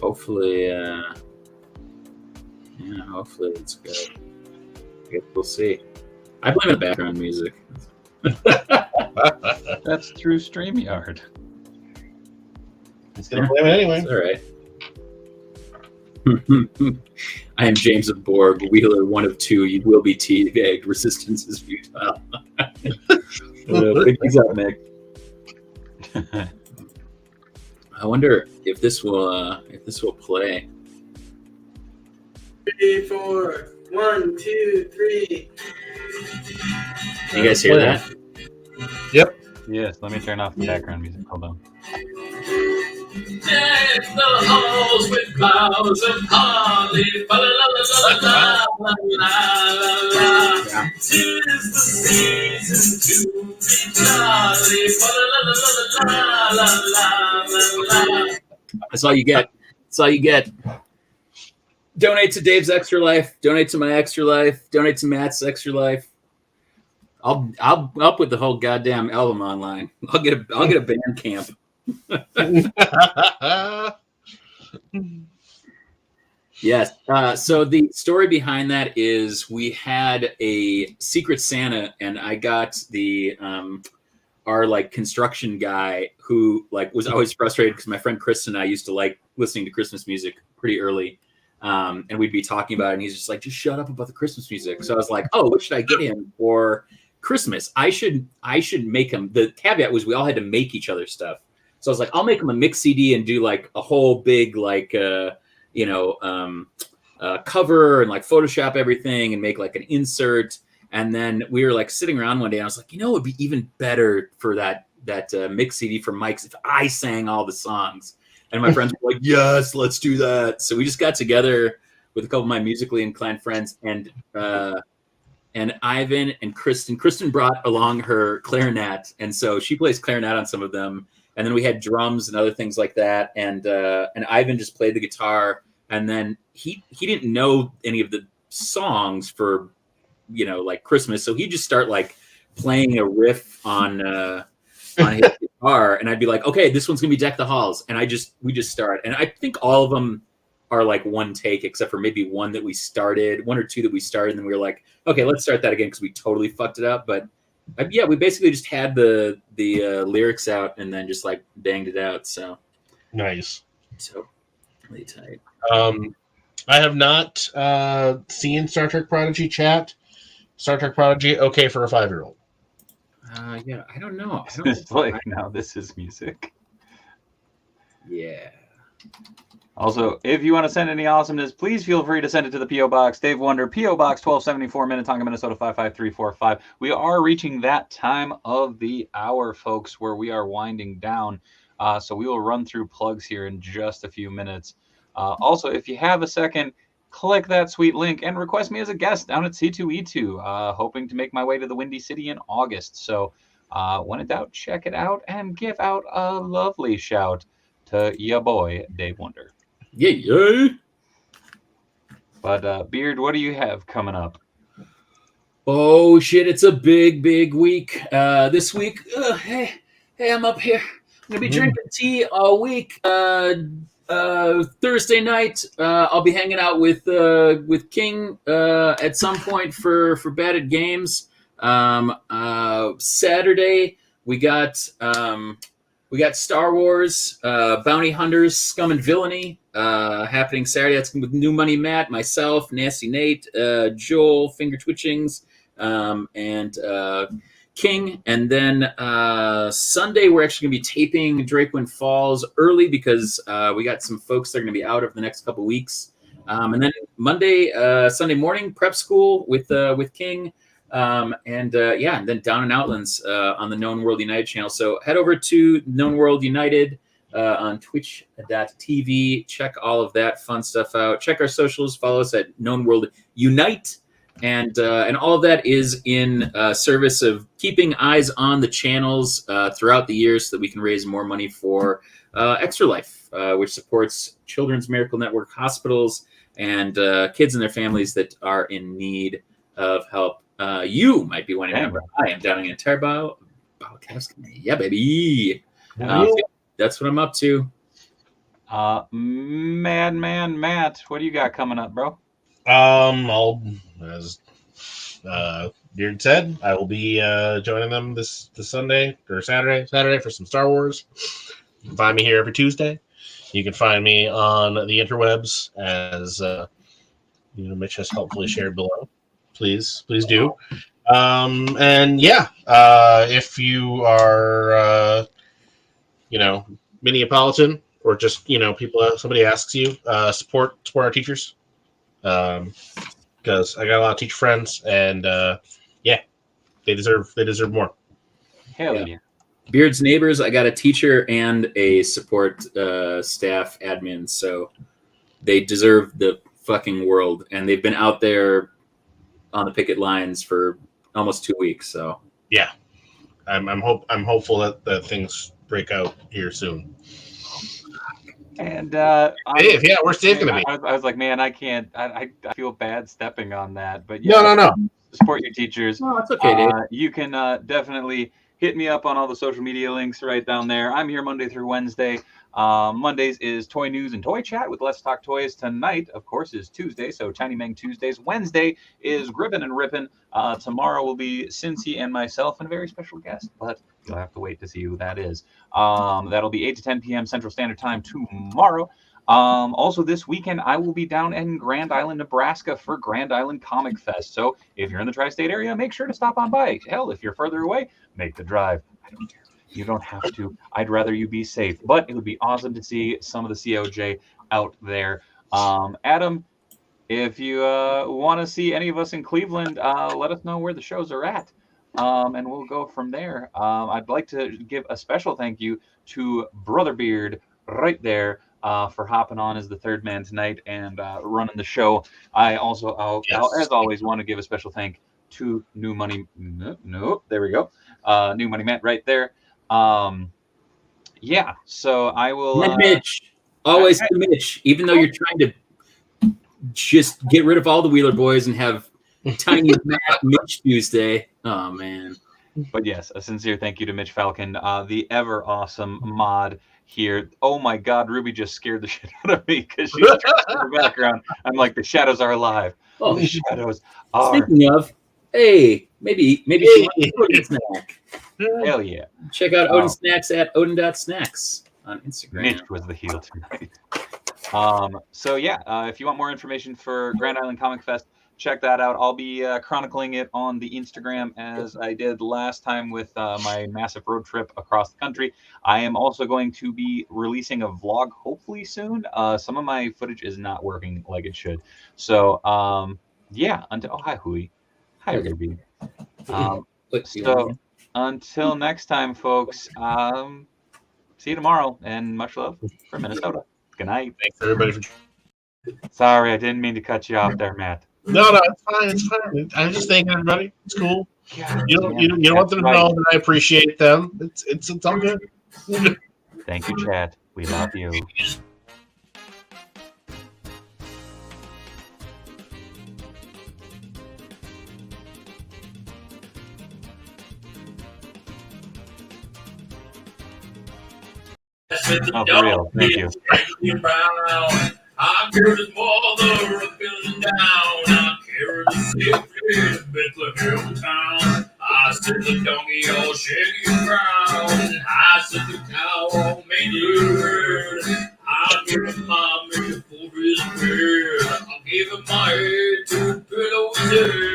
Hopefully, hopefully it's good. I guess we'll see. I blame the background music. That's through StreamYard. He's gonna blame it anyway. It's all right. I am James of Borg, Wheeler, one of two. You will be teabagged. Resistance is futile. Pick these up, Mick. I wonder if this will play. 3, 4, 1, 2, 3. You guys hear that? Yep. Yes, let me turn off the background music. Hold on. Deck the halls with clouds of holly. La la la la la la la. Yeah. 'Tis the season to be jolly. La la la la la la. That's all you get. That's all you get. Donate to Dave's Extra Life. Donate to my Extra Life. Donate to Matt's Extra Life. I'll put the whole goddamn album online. I'll get a band camp. Yes. So the story behind that is we had a Secret Santa, and I got the our like construction guy who like was always frustrated because my friend Chris and I used to like listening to Christmas music pretty early. And we'd be talking about it, and he's just like, just shut up about the Christmas music. So I was like, oh, what should I get him for Christmas? I should make him. The caveat was we all had to make each other stuff. So I was like, I'll make him a mix CD and do like a whole big like cover and like Photoshop everything and make like an insert. And then we were like sitting around one day, and I was like, it'd be even better for that mix CD for Mike's if I sang all the songs. And my friends were like, yes, let's do that. So we just got together with a couple of my musically inclined friends, and Ivan and Kristen. Kristen brought along her clarinet, and so she plays clarinet on some of them. And then we had drums and other things like that. And Ivan just played the guitar. And then he didn't know any of the songs for, like Christmas. So he'd just start like playing a riff on his guitar. And I'd be like, okay, this one's going to be Deck the Halls. And we just start. And I think all of them are like one take, except for maybe one or two that we started. And then we were like, okay, let's start that again because we totally fucked it up. But yeah, we basically just had the lyrics out and then just like banged it out. So nice. So really tight. I have not seen Star Trek Prodigy chat. Star Trek Prodigy, okay for a 5-year-old. Yeah, I don't know. It's like now this is music. Yeah. Also, if you want to send any awesomeness, please feel free to send it to the P.O. Box. Dave Wonder, P.O. Box 1274, Minnetonka, Minnesota 55345. We are reaching that time of the hour, folks, where we are winding down. So we will run through plugs here in just a few minutes. Also, if you have a second, click that sweet link and request me as a guest down at C2E2, hoping to make my way to the Windy City in August. So when in doubt, check it out and give out a lovely shout to ya boy, Dave Wonder. Yeah. But Beard, what do you have coming up? Oh shit! It's a big week. This week, hey, I'm up here. I'm gonna be drinking tea all week. Thursday night, I'll be hanging out with King at some point for Batted Games. Saturday we got Star Wars Bounty Hunters Scum and Villainy happening Saturday. That's with New Money Matt, myself, Nasty Nate, Joel, Finger Twitchings, and King. And then Sunday we're actually going to be taping Drakewind Falls early because we got some folks that are going to be out over the next couple weeks. And then Sunday morning prep school with King. And then Down in Outlands on the Known World United channel. So head over to Known World United on twitch.tv. Check all of that fun stuff out. Check our socials. Follow us at Known World Unite. And all of that is in service of keeping eyes on the channels throughout the year so that we can raise more money for Extra Life, which supports Children's Miracle Network hospitals and kids and their families that are in need of help. You might be one member. I am down in the entire Biocast committee. Yeah, baby. That's what I'm up to. Madman Matt, what do you got coming up, bro? As Beard said, I will be joining them this Sunday or Saturday for some Star Wars. You can find me here every Tuesday. You can find me on the interwebs as Mitch has helpfully shared below. Please do. If you are Minneapolitan or just people, somebody asks you, support our teachers. Because I got a lot of teacher friends, and they deserve more. Hell yeah. Beard's neighbors, I got a teacher and a support staff admin, so they deserve the fucking world, and they've been out there on the picket lines for almost 2 weeks. So yeah, I'm hopeful that things break out here soon. And Dave, where's Dave gonna be? I was like, man, I can't. I feel bad stepping on that, but no. Support your teachers. No, it's okay, Dave. You can definitely hit me up on all the social media links right down there. I'm here Monday through Wednesday. Mondays is Toy News and Toy Chat with Let's Talk Toys. Tonight, of course, is Tuesday, so Tiny Meng Tuesdays. Wednesday is Gribbin' and Rippin'. Tomorrow will be Cincy and myself and a very special guest, but you'll have to wait to see who that is. That'll be 8 to 10 p.m. Central Standard Time tomorrow. Also this weekend, I will be down in Grand Island, Nebraska for Grand Island Comic Fest. So if you're in the tri-state area, make sure to stop on by. Hell, if you're further away, make the drive. I don't care. You don't have to. I'd rather you be safe. But it would be awesome to see some of the COJ out there. Adam, if you want to see any of us in Cleveland, let us know where the shows are at. And we'll go from there. I'd like to give a special thank you to Brother Beard right there for hopping on as the third man tonight and running the show. I also, as always, want to give a special thank to New Money. No, there we go. New Money Matt right there. So I will. Mitch, always Mitch, even though you're trying to just get rid of all the Wheeler boys and have tiny Matt Mitch Tuesday. Oh man. But yes, a sincere thank you to Mitch Falcon, the ever awesome mod here. Oh my God, Ruby just scared the shit out of me because she's in the background. I'm like, the shadows are alive. Oh, the shadows are. Speaking of, hey, maybe she wants Odin Snack. Hell yeah. Check out Odin Snacks at odin.snacks on Instagram. Mitch was the heel tonight. If you want more information for Grand Island Comic Fest, check that out. I'll be chronicling it on the Instagram as I did last time with my massive road trip across the country. I am also going to be releasing a vlog hopefully soon. Some of my footage is not working like it should. So, hi, Hui. Hi, Ruby. Until next time, folks, see you tomorrow, and much love from Minnesota. Good night. Thanks, everybody. Sorry, I didn't mean to cut you off there, Matt. No, it's fine. I'm just thanking everybody. It's cool. God, you don't want them to know that I appreciate them. It's all good. Thank you, Chad. We love you. I said the Oh, for real. dog Thank is you. Charlie Brown. I carried his mother up and down. I carried the sick to Bethlehem town. I said the donkey all shaggy and brown. I said the cow all mangy red. I gave him my milk for his bread. I gave him my head to pillow his head.